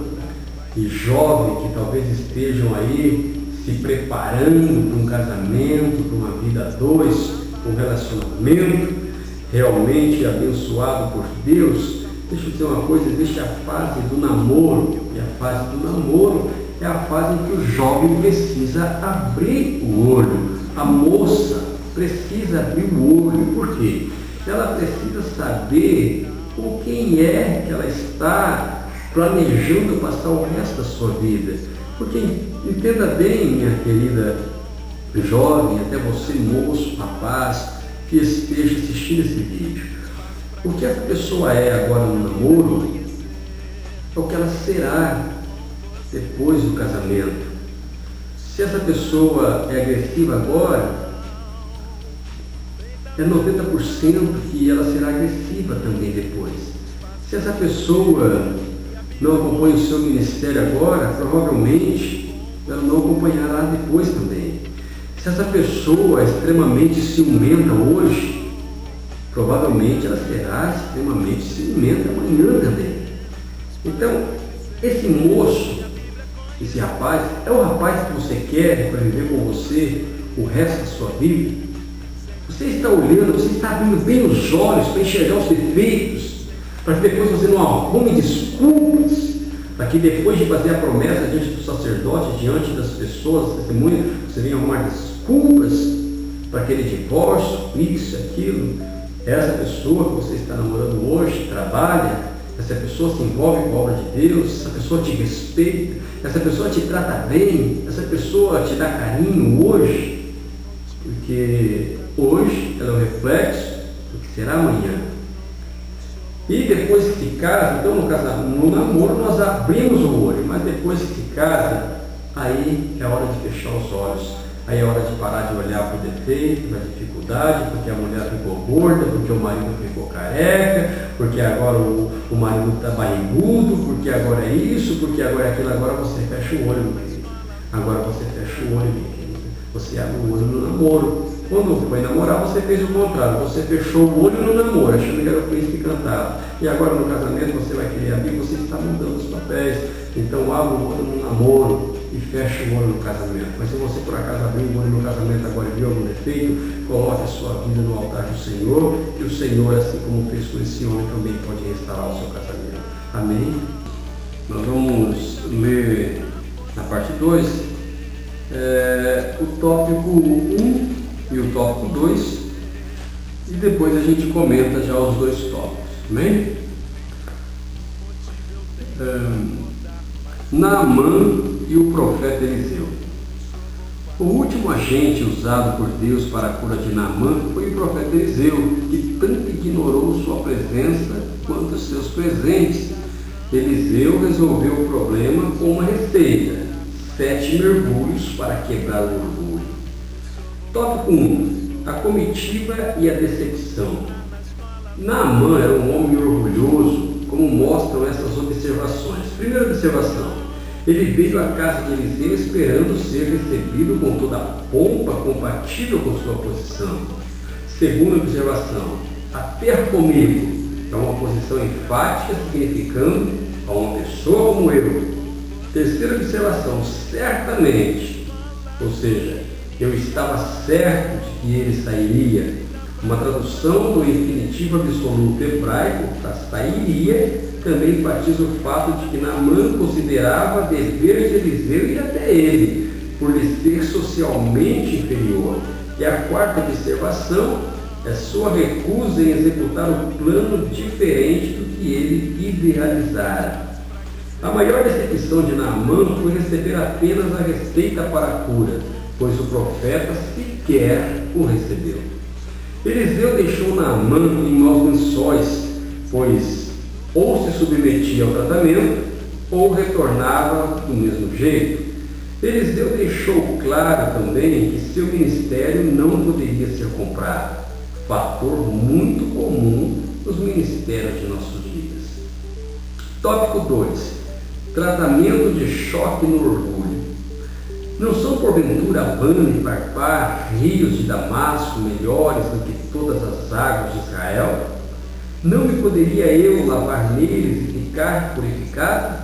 e jovem, que talvez estejam aí se preparando para um casamento, para uma vida a dois, um relacionamento realmente abençoado por Deus. Deixa eu dizer uma coisa: existe a fase do namoro, e a fase do namoro é a fase em que o jovem precisa abrir o olho, a moça precisa abrir o olho. Por quê? Ela precisa saber com quem é que ela está planejando passar o resto da sua vida. Porque, entenda bem, minha querida jovem, até você moço, rapaz, que esteja assistindo esse vídeo, o que essa pessoa é agora no namoro é o que ela será depois do casamento. Se essa pessoa é agressiva agora, é 90% que ela será agressiva também depois. Se essa pessoa não acompanha o seu ministério agora, provavelmente ela não acompanhará depois também. Se essa pessoa é extremamente ciumenta hoje, provavelmente ela será extremamente ciumenta amanhã também. Então, esse moço, esse rapaz, é o rapaz que você quer para viver com você o resto da sua vida? Você está olhando, você está abrindo bem os olhos para enxergar os defeitos, para que depois você não arrume desculpas, para que depois de fazer a promessa diante do sacerdote, diante das pessoas, testemunha, você venha arrumar desculpas para aquele divórcio, isso, aquilo. Essa pessoa que você está namorando hoje trabalha, essa pessoa se envolve com a obra de Deus, essa pessoa te respeita, essa pessoa te trata bem, essa pessoa te dá carinho hoje, porque hoje ela é o reflexo do que será amanhã. E depois que se casa, então no namoro nós abrimos o olho, mas depois que se casa, aí é hora de fechar os olhos. Aí é hora de parar de olhar para o defeito, para a dificuldade, porque a mulher ficou gorda, porque o marido ficou careca, porque agora o marido está barrigudo, porque agora é isso, porque agora é aquilo. Agora você fecha o olho, meu querido. Agora você fecha o olho, minha querida. Você abre o olho no namoro. Quando foi namorar, você fez o contrário. Você fechou o olho no namoro, achando que era o príncipe cantado. E agora no casamento você vai querer abrir, você está mudando os papéis. Então abre o olho no namoro e fecha o olho no casamento. Mas se você por acaso abrir o olho no casamento agora e viu algum defeito, coloque a sua vida no altar do Senhor, e o Senhor, assim como fez com esse homem, também pode restaurar o seu casamento. Amém? Nós vamos ler na parte 2 o tópico 1 e o tópico 2 e depois a gente comenta já os dois tópicos, amém? Naamã e o profeta Eliseu. O último agente usado por Deus para a cura de Naamã foi o profeta Eliseu, que tanto ignorou sua presença quanto seus presentes. Eliseu resolveu o problema com uma receita: 7 mergulhos para quebrar o orgulho. Tópico 1. A comitiva e a decepção. Naamã era um homem orgulhoso, como mostram essas observações. Primeira observação: ele veio à casa de Eliseu esperando ser recebido com toda a pompa compatível com sua posição. Segunda observação: até comigo. É uma posição enfática, significando a uma pessoa como eu. Terceira observação: certamente, ou seja, eu estava certo de que ele sairia. Uma tradução do infinitivo absoluto hebraico, sairia, também enfatiza o fato de que Naamã considerava dever de Eliseu ir até ele, por lhe ser socialmente inferior. E a quarta observação é sua recusa em executar um plano diferente do que ele idealizara. A maior decepção de Naamã foi receber apenas a receita para a cura, pois o profeta sequer o recebeu. Eliseu deixou Naamã em maus lençóis, pois ou se submetia ao tratamento ou retornava do mesmo jeito. Eliseu deixou claro também que seu ministério não poderia ser comprado, fator muito comum nos ministérios de nossos dias. Tópico 2. Tratamento de choque no orgulho. Não são porventura Abana e Parpar, rios de Damasco, melhores do que todas as águas de Israel? Não me poderia eu lavar neles e ficar purificado?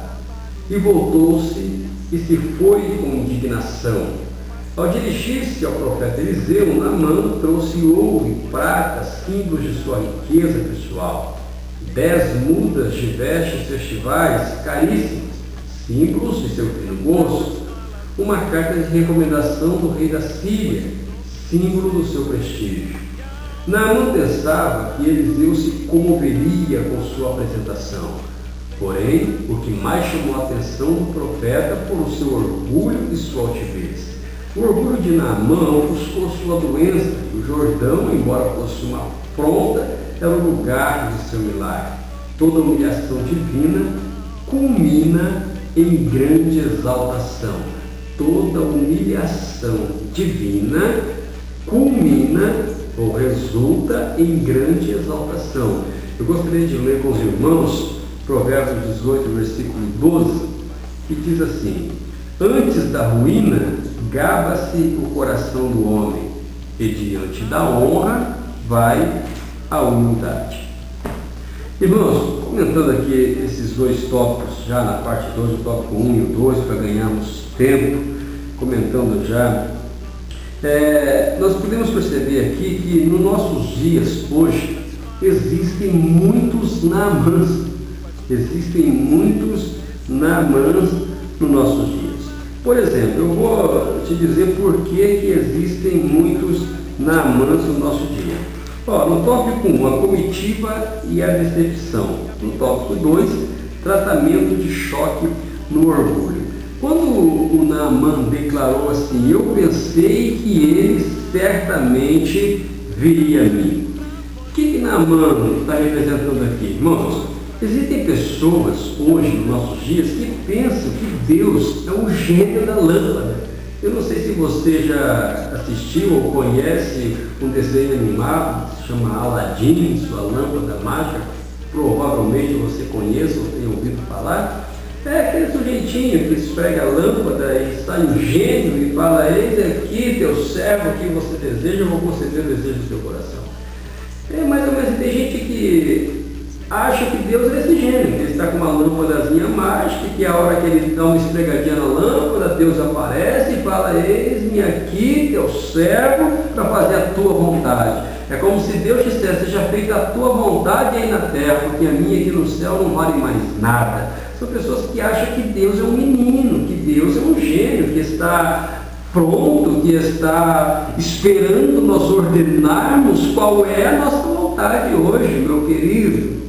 E voltou-se e se foi com indignação. Ao dirigir-se ao profeta Eliseu, Naamã trouxe ouro e prata, símbolos de sua riqueza pessoal, 10 mudas de vestes festivais caríssimas, símbolos de seu fino gosto, uma carta de recomendação do rei da Síria, símbolo do seu prestígio. Naamã pensava que Eliseu se comoveria com sua apresentação. Porém, o que mais chamou a atenção do profeta foi o seu orgulho e sua altivez. O orgulho de Naamã ofuscou sua doença, e o Jordão, embora fosse uma afronta, era o lugar de seu milagre. Toda humilhação divina culmina em grande exaltação. Toda humilhação divina culmina ou resulta em grande exaltação. Eu gostaria de ler com os irmãos Provérbios 18, versículo 12, que diz assim: antes da ruína, gaba-se o coração do homem, e diante da honra vai a humildade. Irmãos, comentando aqui esses dois tópicos, já na parte 2, o tópico 1 e o 2, para ganharmos tempo, comentando já, nós podemos perceber aqui que nos nossos dias hoje existem muitos Naamãs. Existem muitos Naamãs nos nossos dias. Por exemplo, eu vou te dizer por que existem muitos Naamãs no nosso dia. No tópico 1, a comitiva e a decepção. No tópico 2, tratamento de choque no orgulho. Quando o Naamã declarou assim: eu pensei que ele certamente viria a mim. O que Naamã está representando aqui, irmãos? Existem pessoas hoje, nos nossos dias, que pensam que Deus é o gênio da lâmpada. Eu não sei se você já assistiu ou conhece um desenho animado que se chama Aladim, sua lâmpada mágica. Provavelmente você conhece ou tem ouvido falar. É aquele sujeitinho que esfrega a lâmpada e sai um gênio e fala: eis aqui teu servo, o que você deseja, eu vou conceder o desejo do seu coração. Mais ou menos, tem gente que acha que Deus é esse gênio, que ele está com uma lâmpadazinha mágica, que a hora que ele dá uma esfregadinha na lâmpada, Deus aparece e fala: eis-me aqui, teu servo, para fazer a tua vontade. É como se Deus dissesse: seja feita a tua vontade aí na terra, porque a minha aqui no céu não vale mais nada. São pessoas que acham que Deus é um menino, que Deus é um gênio, que está pronto, que está esperando nós ordenarmos qual é a nossa vontade hoje, meu querido.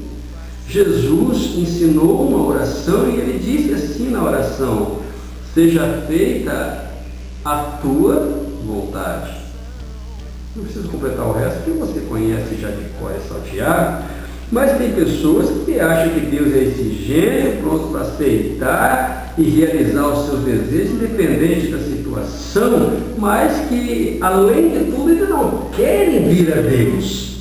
Jesus ensinou uma oração e ele disse assim na oração: seja feita a tua vontade. Não preciso completar o resto, porque você conhece já de cor e salteado, mas tem pessoas que acham que Deus é esse gênio pronto para aceitar e realizar os seus desejos, independente da situação, mas que, além de tudo, eles não querem vir a Deus.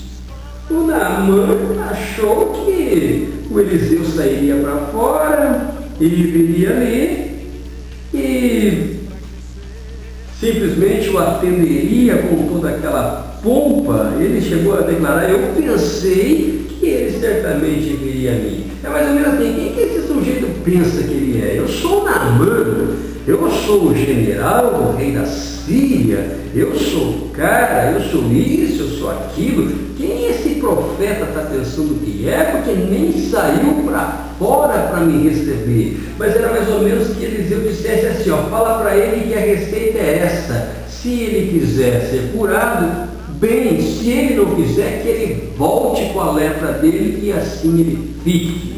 O Naamã achou que o Eliseu sairia para fora e viria ali e simplesmente o atenderia com toda aquela pompa. Ele chegou a declarar: eu pensei que ele certamente viria a mim. É mais ou menos assim: quem que esse sujeito pensa que ele é? Eu sou Naamã, eu sou o general do rei da Síria, eu sou o cara, eu sou isso, eu sou aquilo. Quem esse profeta está pensando que é? Porque nem saiu para fora para me receber. Mas era mais ou menos que Eliseu dissesse assim: ó, fala para ele que a receita é essa. Se ele quiser ser curado, bem. Se ele não quiser, que ele volte com a lepra dele e assim ele fique.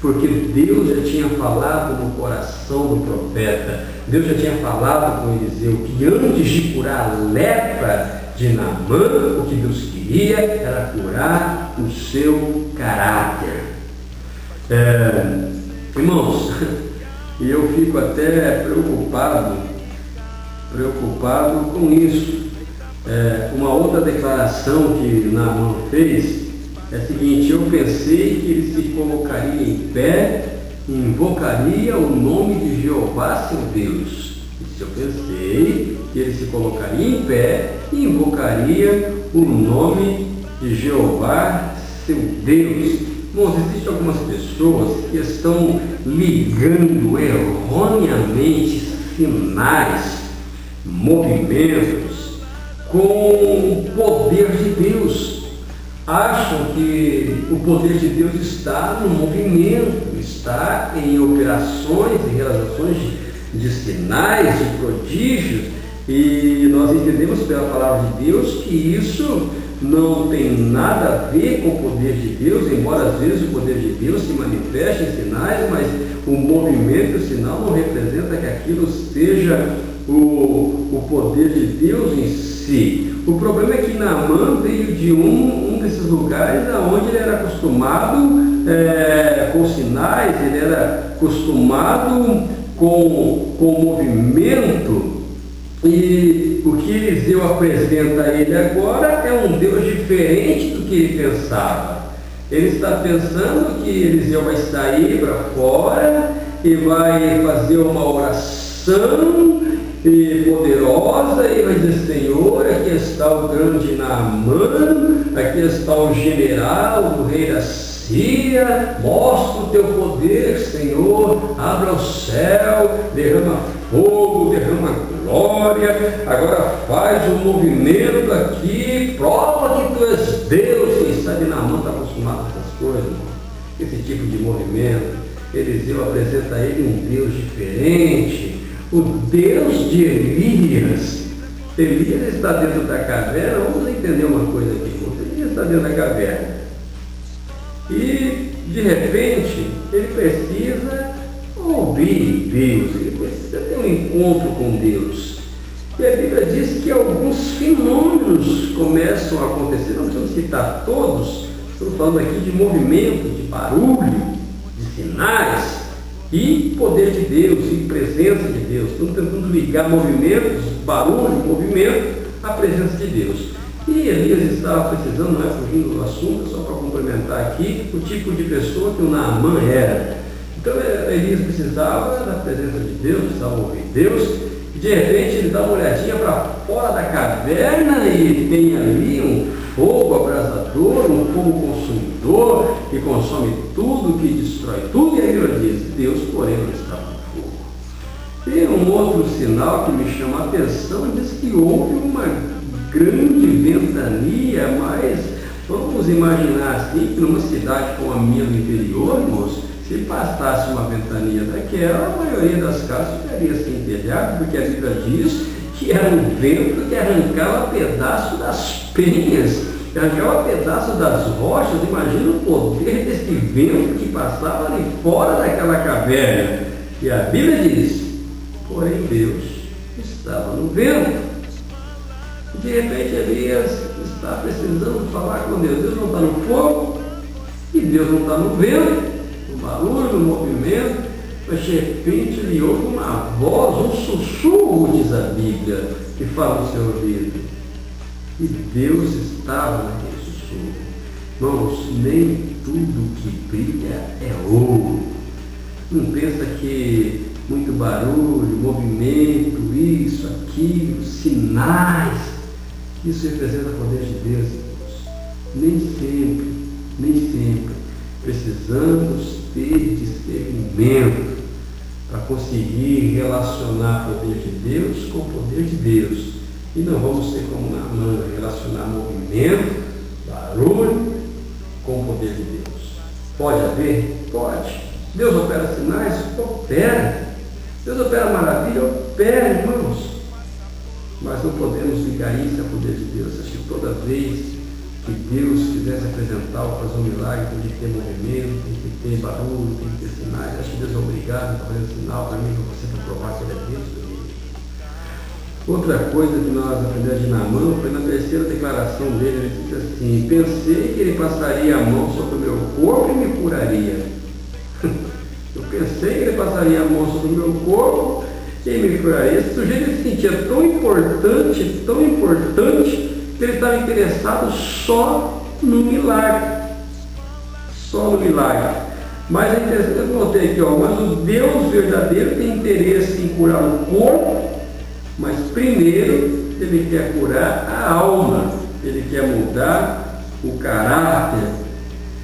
Porque Deus já tinha falado no coração do profeta, Deus já tinha falado com Eliseu que antes de curar a lepra de Naamã, o que Deus queria era curar o seu caráter. Irmãos, e eu fico até preocupado com isso. Uma outra declaração que Naamã fez é a seguinte: eu pensei que ele se colocaria em pé e invocaria o nome de Jeová, seu Deus. Isso eu pensei que ele se colocaria em pé e invocaria o nome de Jeová, seu Deus. Irmãos, existem algumas pessoas que estão ligando erroneamente sinais, movimentos com o poder de Deus. Acham que o poder de Deus está no movimento, está em operações e realizações de sinais, de prodígios, e nós entendemos pela palavra de Deus que isso não tem nada a ver com o poder de Deus, embora às vezes o poder de Deus se manifeste em sinais, mas o movimento, o sinal não representa que aquilo seja o poder de Deus em si. O problema é que Naamã veio de um desses lugares onde ele era acostumado com sinais, ele era acostumado com o movimento, e o que Eliseu apresenta a ele agora é um Deus diferente do que ele pensava. Ele está pensando que Eliseu vai sair para fora e vai fazer uma oração poderosa e vai dizer: Senhor, aqui está o grande Naamã, aqui está o general do rei da Síria, mostra o teu poder, Senhor, abra o céu, derrama fogo, derrama glória, agora faz um movimento aqui, prova que tu és Deus. Quem sabe Naamã está acostumado com essas coisas, irmão. Esse tipo de movimento. Eliseu apresenta a ele um Deus diferente, o Deus de Elias. Elias está dentro da caverna. Vamos entender uma coisa aqui. Elias está dentro da caverna e de repente ele precisa ouvir Deus, ele precisa ter um encontro com Deus. E a Bíblia diz que alguns fenômenos começam a acontecer. Não precisamos citar todos, estamos falando aqui de movimento, de barulho, de sinais e poder de Deus, e presença de Deus. Estamos tentando ligar movimentos, barulho, movimento, à presença de Deus. E Elias estava precisando, não é fugindo do assunto, só para complementar aqui, o tipo de pessoa que o Naamã era. Então Elias precisava da presença de Deus, precisava ouvir Deus, e de repente ele dá uma olhadinha para fora da caverna e tem ali um fogo abrasador, um fogo consumidor, que consome tudo, que destrói tudo, e aí ele diz: Deus, porém, não está com fogo. Tem um outro sinal que me chama a atenção, diz que houve uma grande ventania, mas vamos imaginar assim, que numa cidade como a minha do interior, irmãos, Se passasse uma ventania daquela, a maioria das casas ficaria sem telhado, porque a Bíblia diz que era um vento que arrancava pedaço das penhas, que arrancava pedaço das rochas. Imagina o poder desse vento que passava ali fora daquela caverna. E a Bíblia diz, porém Deus estava no vento. De repente Elias está precisando falar com Deus. Deus não está no fogo e Deus não está no vento, no barulho, no movimento. Mas de repente ele ouve uma voz, um sussurro, diz a Bíblia, que fala no seu ouvido. E Deus estava naquele sussurro. Irmãos, nem tudo que brilha é ouro. Não pensa que muito barulho, movimento, isso, aquilo, sinais, isso representa o poder de Deus, irmãos. Nem sempre precisamos ter discernimento para conseguir relacionar o poder de Deus com o poder de Deus. E não vamos ser como Naamã, relacionar movimento, barulho com o poder de Deus. Pode haver? Pode. Deus opera sinais? Opera. Deus opera maravilha? Opera, irmãos. Mas não podemos ligar isso ao poder de Deus. Acho que toda vez que Deus quisesse apresentar ou fazer um milagre, tem que ter movimento, tem que ter barulho, tem que ter sinais. Acho que Deus é obrigado a fazer um sinal para mim, para você, para provar que Ele é Deus. Outra coisa que nós aprendemos de Naamã foi na terceira declaração dele. Ele disse assim: pensei que ele passaria a mão sobre o meu corpo e me curaria. Eu pensei que ele passaria a mão sobre o meu corpo e me curaria. Esse sujeito se sentia tão importante, que ele estava interessado só no milagre. Só no milagre. Mas é interessante, eu notei aqui, mas o Deus verdadeiro tem interesse em curar o corpo, mas primeiro ele quer curar a alma, ele quer mudar o caráter.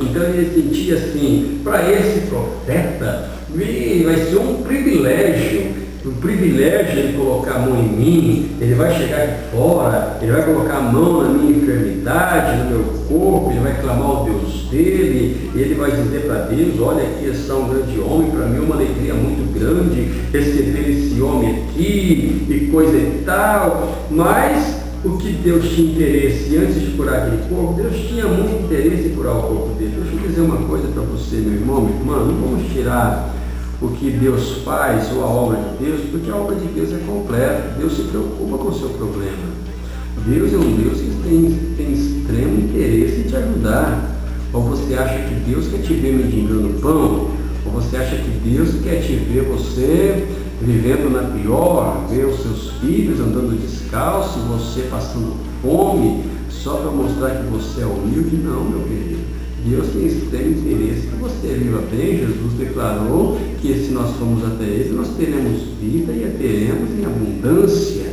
Então ele sentia assim, para esse profeta, vai ser um privilégio ele colocar a mão em mim, ele vai chegar aqui fora, ele vai colocar a mão na minha enfermidade, no meu corpo, ele vai clamar ao Deus dele, ele vai dizer para Deus, olha, aqui está um grande homem, para mim é uma alegria muito grande receber esse homem aqui, e coisa e tal. Mas o que Deus tinha interesse antes de curar aquele corpo, Deus tinha muito interesse em curar o corpo dele. Deixa eu dizer uma coisa para você, meu irmão, minha irmã, não vamos tirar o que Deus faz ou a obra de Deus, porque a obra de Deus é completa. Deus se preocupa com o seu problema. Deus é um Deus que tem extremo interesse em te ajudar. Ou você acha que Deus quer te ver mendigando pão? Ou você acha que Deus quer te ver você vivendo na pior, ver os seus filhos andando descalço, você passando fome, só para mostrar que você é humilde? Não, meu querido. Deus tem extremo interesse que você viva bem. Jesus declarou que se nós formos até Ele, nós teremos vida e a teremos em abundância.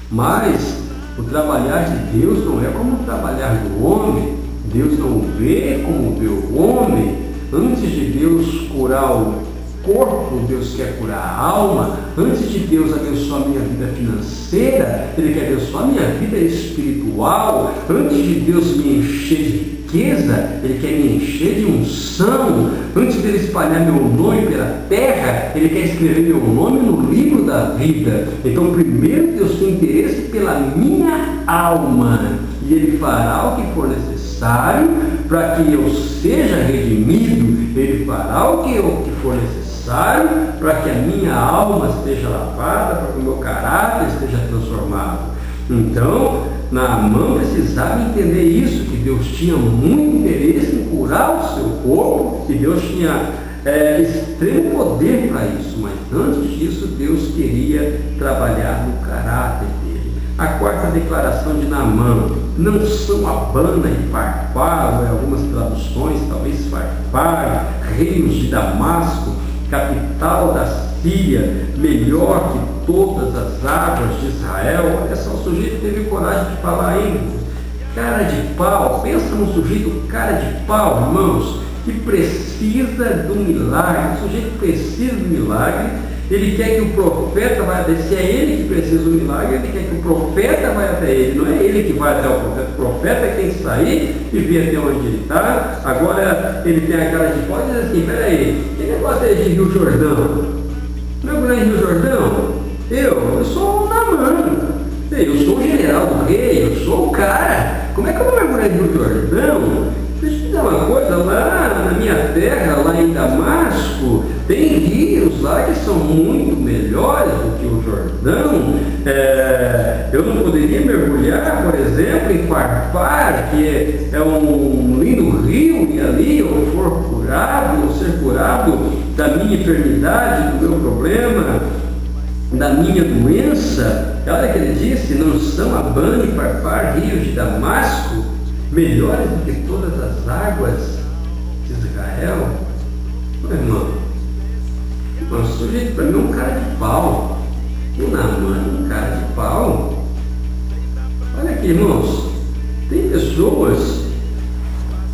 Mas o trabalhar de Deus não é como o trabalhar do homem. Deus não vê como vê o homem. Antes de Deus curar o corpo, Deus quer curar a alma. Antes de Deus abençoar a minha vida financeira, Ele quer abençoar a minha vida espiritual. Antes de Deus me encher de riqueza, Ele quer me encher de unção. Antes de Ele espalhar meu nome pela terra, Ele quer escrever meu nome no livro da vida. Então primeiro Deus tem interesse pela minha alma, e Ele fará o que for necessário para que eu seja redimido. Ele fará o que for necessário para que a minha alma esteja lavada, para que o meu caráter esteja transformado. Então Naamã precisava entender isso, que Deus tinha muito interesse em curar o seu corpo, e Deus tinha extremo poder para isso. Mas antes disso, Deus queria trabalhar no caráter dele. A quarta declaração de Naamã: não são Abana e Farpar, ou em algumas traduções, talvez Farpar, reinos de Damasco, capital da Síria, melhor que todas as águas de Israel. Olha só, o sujeito teve coragem de falar ainda. Cara de pau, pensa num sujeito cara de pau, irmãos, que precisa do milagre. O sujeito precisa do milagre. Ele quer que o profeta vá até ele. Se é ele que precisa do milagre, ele quer que o profeta vá até ele. Não é ele que vai até o profeta. O profeta é quem tem que sair e vir até onde ele está. Agora ele tem a cara de pau e diz assim, peraí, que negócio é de Rio Jordão? Mergulhar em Rio Jordão? Eu sou o Naamã. Eu sou o general do rei, eu sou o cara. Como é que eu vou mergulhar em Rio Jordão? Deixa eu te dizer uma coisa, lá na minha terra, lá em Damasco, tem rios lá que são muito melhores do que o Jordão. Eu não poderia mergulhar, por exemplo, em Farpar, que é um lindo rio, e ali eu for curado, eu ser curado da minha enfermidade, do meu problema, da minha doença. Olha que ele disse, não são Abana e Farpar, rios de Damasco, melhores do que todas as águas de Israel? Meu irmão, o sujeito para mim é um cara de pau. O Naamã é um cara de pau. Olha aqui, irmãos, tem pessoas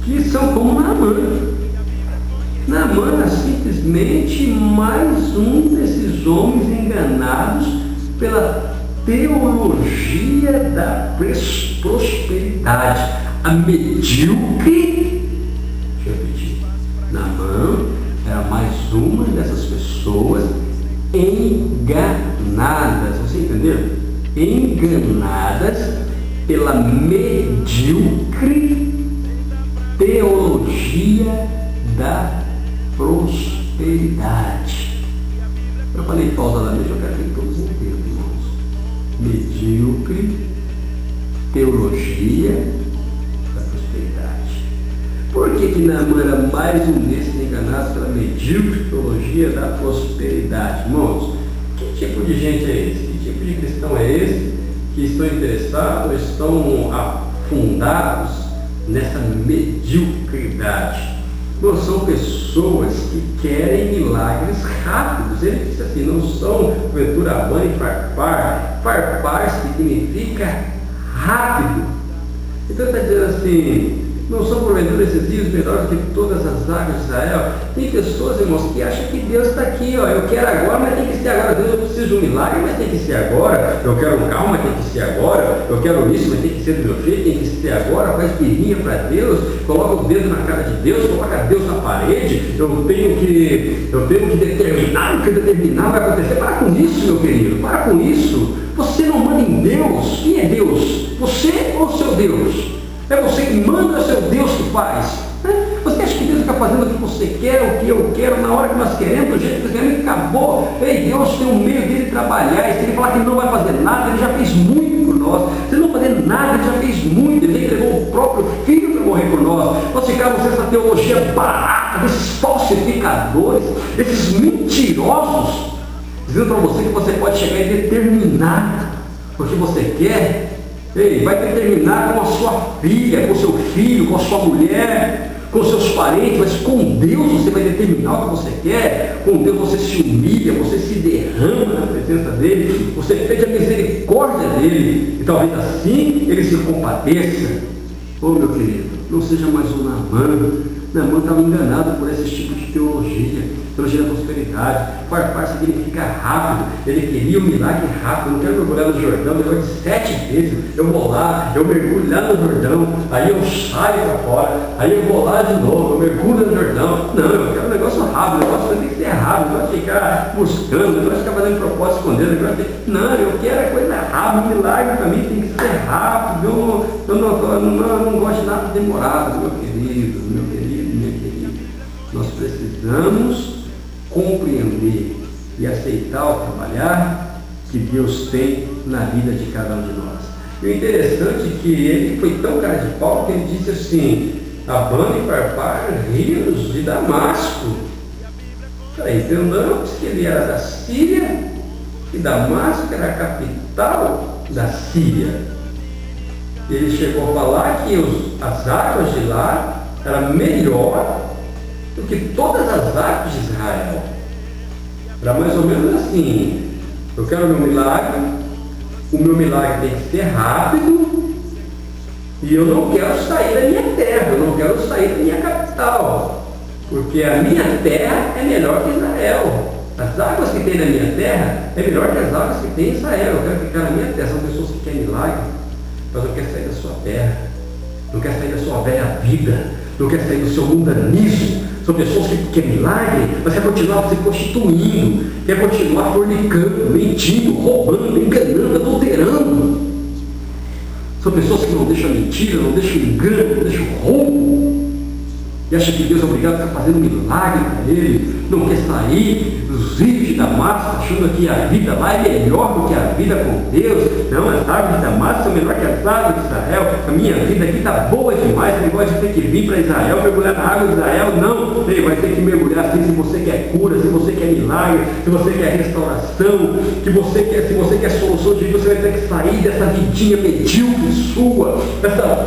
que são como Naamã. Naamã é simplesmente mais um desses homens enganados pela teologia da prosperidade. A medíocre, deixa eu repetir, Naamã era mais uma dessas pessoas enganadas, você entendeu? Enganadas pela medíocre teologia da prosperidade. Eu falei pausadamente, eu quero que todos entendam, irmãos. Medíocre teologia da prosperidade. Por que Naamã era mais um desses enganados pela medíocre teologia da prosperidade? Irmãos, que tipo de gente é esse? Que tipo de cristão é esse que estão interessados, estão afundados nessa mediocridade? Não são pessoas que querem milagres rápidos. Ele disse assim, não são porventura Abana e Farpar. Farpar significa rápido. Então está dizendo assim, não são porventura esses dias melhores que todas as águas de Israel? Tem pessoas, irmãos, que acham que Deus está aqui, ó, eu quero agora, mas tem que ser agora. Deus, eu preciso de um milagre, mas tem que ser agora. Eu quero um carro, mas tem que ser agora. Eu quero isso, mas tem que ser do meu jeito, tem que ser agora. Faz birrinha para Deus, coloca o dedo na cara de Deus, coloca Deus na parede. Eu tenho que determinar o que determinar vai acontecer. Para com isso, meu querido, para com isso. Você não manda em Deus. Quem é Deus? Você ou seu Deus? É você que manda, é o seu Deus que faz. Você acha que Deus está fazendo o que você quer, o que eu quero, na hora que nós queremos, do jeito que nós queremos, acabou. Ei, Deus tem um meio dele trabalhar. E se ele falar que não vai fazer nada, ele já fez muito por nós. Se ele não fazer nada, ele já fez muito. Ele entregou o próprio Filho para morrer por nós. Nós ficamos nessa teologia barata, desses falsificadores, desses mentirosos, dizendo para você que você pode chegar e determinar o que você quer. Ei, vai determinar com a sua filha, com o seu filho, com a sua mulher, com os seus parentes, mas com Deus você vai determinar o que você quer. Com Deus você se humilha, você se derrama na presença dele, você pede a misericórdia dele, e talvez assim ele se compadeça. Oh, meu querido, não seja mais um Naamã. Naamã estava enganado por esse tipo de teologia da prosperidade. Farpar significa rápido. Ele queria um milagre rápido. Não quero mergulhar no Jordão depois de 7 vezes. Eu vou lá, eu mergulho lá no Jordão, aí eu saio para fora, aí eu vou lá de novo, eu mergulho no Jordão. Não, eu quero um negócio rápido, o negócio tem que ser rápido, não vai ficar buscando, não vai ficar fazendo propósito com Deus. Não, eu quero a coisa rápida, milagre para mim tem que ser rápido. Eu não gosto de nada demorado, meu querido, minha querida. Nós precisamos compreender e aceitar o trabalhar que Deus tem na vida de cada um de nós. E o interessante é que ele foi tão cara de pau que ele disse assim, Abana e Farpar, rios de Damasco. Peraí, Deus que ele era da Síria e Damasco era a capital da Síria. Ele chegou a falar que as águas de lá eram melhor do que todas as águas de Israel. Era mais ou menos assim, eu quero o meu milagre tem que ser rápido, e eu não quero sair da minha terra, eu não quero sair da minha capital, porque a minha terra é melhor que Israel. As águas que tem na minha terra é melhor que as águas que tem em Israel. Eu quero ficar na minha terra. São pessoas que querem milagre, mas não querem sair da sua terra. Não quer sair da sua velha vida. Não quer sair do seu mundanismo. São pessoas que querem milagre, mas quer continuar se prostituindo, quer continuar fornicando, mentindo, roubando, enganando, adulterando. São pessoas que não deixam mentira, não deixam engano, não deixam roubo. E acha que Deus é obrigado a ficar fazendo milagre para ele. Não quer sair dos rios de Damasco, achando que a vida lá é melhor do que a vida com Deus. Não, as árvores de Damasco são melhor que as árvores de Israel. A minha vida aqui está boa demais. Ele negócio de ter que vir para Israel, mergulhar na água de Israel. Não, ele vai ter que mergulhar assim, se você quer cura, se você quer milagre, se você quer restauração, se você quer solução de vida, você vai ter que sair dessa vidinha medíocre sua,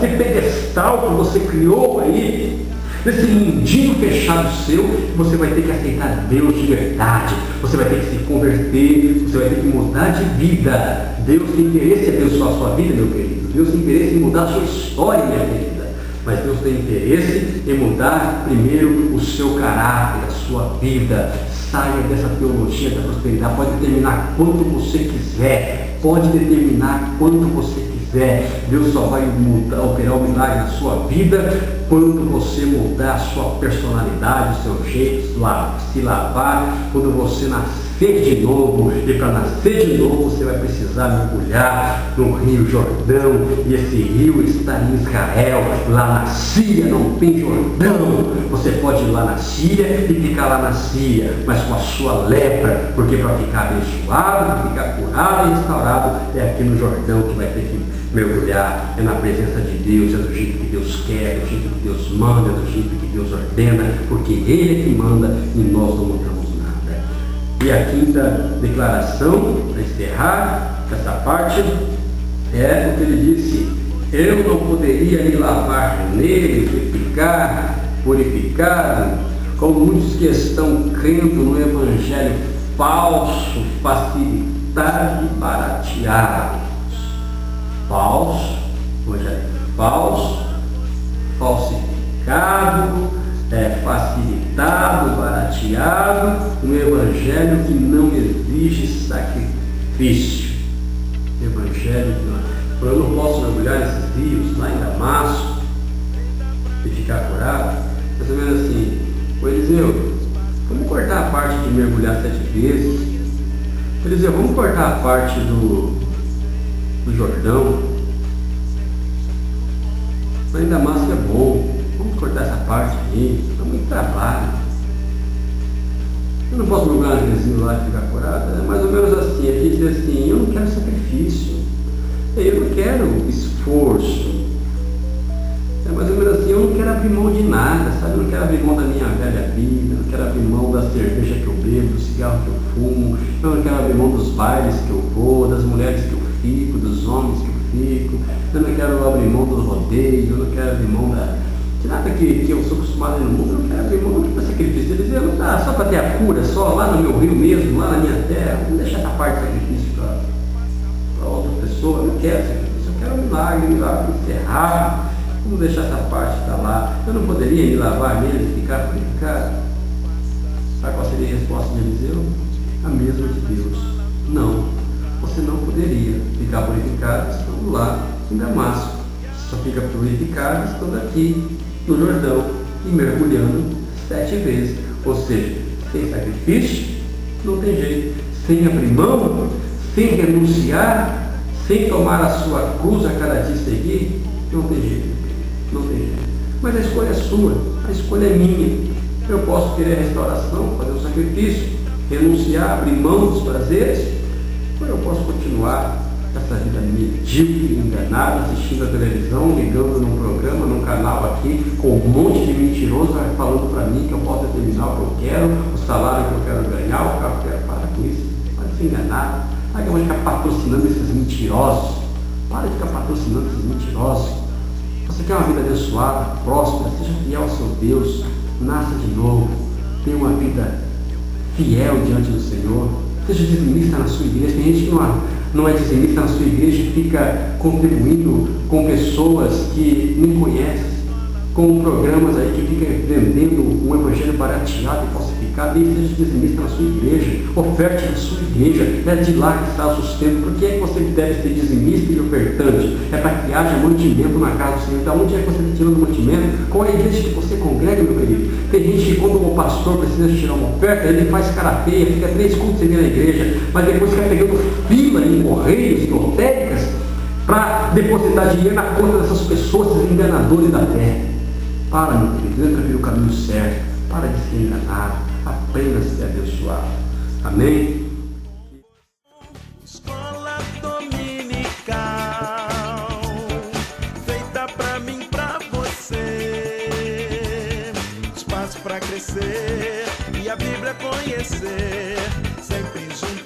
desse pedestal que você criou aí. Nesse mundinho fechado seu, você vai ter que aceitar Deus de verdade. Você vai ter que se converter, você vai ter que mudar de vida. Deus tem interesse em abençoar a sua vida, meu querido. Deus tem interesse em mudar a sua história, minha querida. Mas Deus tem interesse em mudar primeiro o seu caráter, a sua vida. Saia dessa teologia da prosperidade. Pode determinar quanto você quiser. Pode determinar quanto você quiser. Deus só vai operar o milagre na sua vida quando você mudar a sua personalidade, o seu jeito de se lavar, quando você nascer de novo. E para nascer de novo você vai precisar mergulhar no Rio Jordão. E esse rio está em Israel. Lá na Síria não tem Jordão. Você pode ir lá na Síria e ficar lá na Síria, mas com a sua lepra, porque para ficar abençoado, para ficar curado e restaurado, é aqui no Jordão que vai ter que mergulhar. É na presença de Deus, é do jeito que Deus quer, é do jeito que Deus manda, é do jeito que Deus ordena, porque Ele é que manda e nós não mudamos nada. E a quinta declaração, para encerrar essa parte, é o que ele disse: eu não poderia me lavar nele e ficar purificado, como muitos que estão crendo no evangelho falso, facilitado e barateado. Falso, evangelho falso, falsificado, facilitado, barateado, um evangelho que não exige sacrifício. Evangelho que não. Eu não posso mergulhar nesses rios lá em Damasco e ficar curado. Mais ou menos assim: Eliseu, vamos cortar a parte de mergulhar 7 vezes. Eliseu, vamos cortar a parte do Jordão. Lá em Damasco é bom. Vamos cortar essa parte aí. Dá muito trabalho. Eu não posso mergulhar no vizinho lá e ficar curado. É mais ou menos assim. Aqui diz assim: eu não quero sacrifício. Eu não quero esforço. É mais ou menos assim: eu não quero abrir mão de nada, sabe? Eu não quero abrir mão da minha velha vida, eu não quero abrir mão da cerveja que eu bebo, do cigarro que eu fumo, eu não quero abrir mão dos bailes que eu vou, das mulheres que eu fico, dos homens que eu fico, eu não quero abrir mão dos rodeios, eu não quero abrir mão de nada que eu sou acostumado no mundo, eu não quero abrir mão para sacrifício. Eles dizem: não dá, só para ter a cura, só lá no meu rio mesmo, lá na minha terra, vamos deixar essa parte de sacrifício para outra pessoa. Eu não quero sacrifício, eu quero um milagre encerrar. Vamos deixar essa parte estar lá. Eu não poderia me lavar nele e ficar purificado? Sabe qual seria a resposta de Eliseu? A mesma de Deus: não, você não poderia ficar purificado estando lá em Damasco. Você só fica purificado estando aqui no Jordão e mergulhando 7 vezes. Ou seja, sem sacrifício não tem jeito. Sem abrir mão, sem renunciar, sem tomar a sua cruz a cada dia seguir, não tem jeito. Não tem jeito. Mas a escolha é sua, a escolha é minha. Eu posso querer a restauração, fazer o sacrifício, renunciar, abrir mão dos prazeres, ou eu posso continuar essa vida medíocre, enganada, assistindo a televisão, ligando num programa, num canal aqui, com um monte de mentiroso falando para mim que eu posso determinar o que eu quero, o salário que eu quero ganhar, o carro que eu quero. Para com isso, para de se enganar. Para que eu vou ficar patrocinando esses mentirosos. Para de ficar patrocinando esses mentirosos. Você quer uma vida abençoada, próspera, seja fiel ao seu Deus, nasça de novo, tenha uma vida fiel diante do Senhor, seja dizimista na sua igreja. Tem gente que não é dizimista na sua igreja e fica contribuindo com pessoas que nem conhece. com programas aí que ficam vendendo um evangelho barateado e falsificado, e seja dizimista na sua igreja, oferte na sua igreja, é de lá que está o sustento. Por que é que você deve ser dizimista e ofertante? É para que haja mantimento na casa do Senhor. Então, onde é que você está tirando o mantimento? Qual é a igreja que você congrega, meu querido? Tem gente que, quando o pastor precisa tirar uma oferta, ele faz cara feia, fica 3 cultos sem vir na igreja, mas depois fica pegando fila em correios, em lotéricas, para depositar dinheiro na conta dessas pessoas, esses enganadores da fé. Para, meu querido, entra pelo caminho certo, para de ser enganado, aprenda a ser abençoado. Amém? Escola dominical, feita pra mim, pra você. Espaço pra crescer e a Bíblia conhecer, sempre junto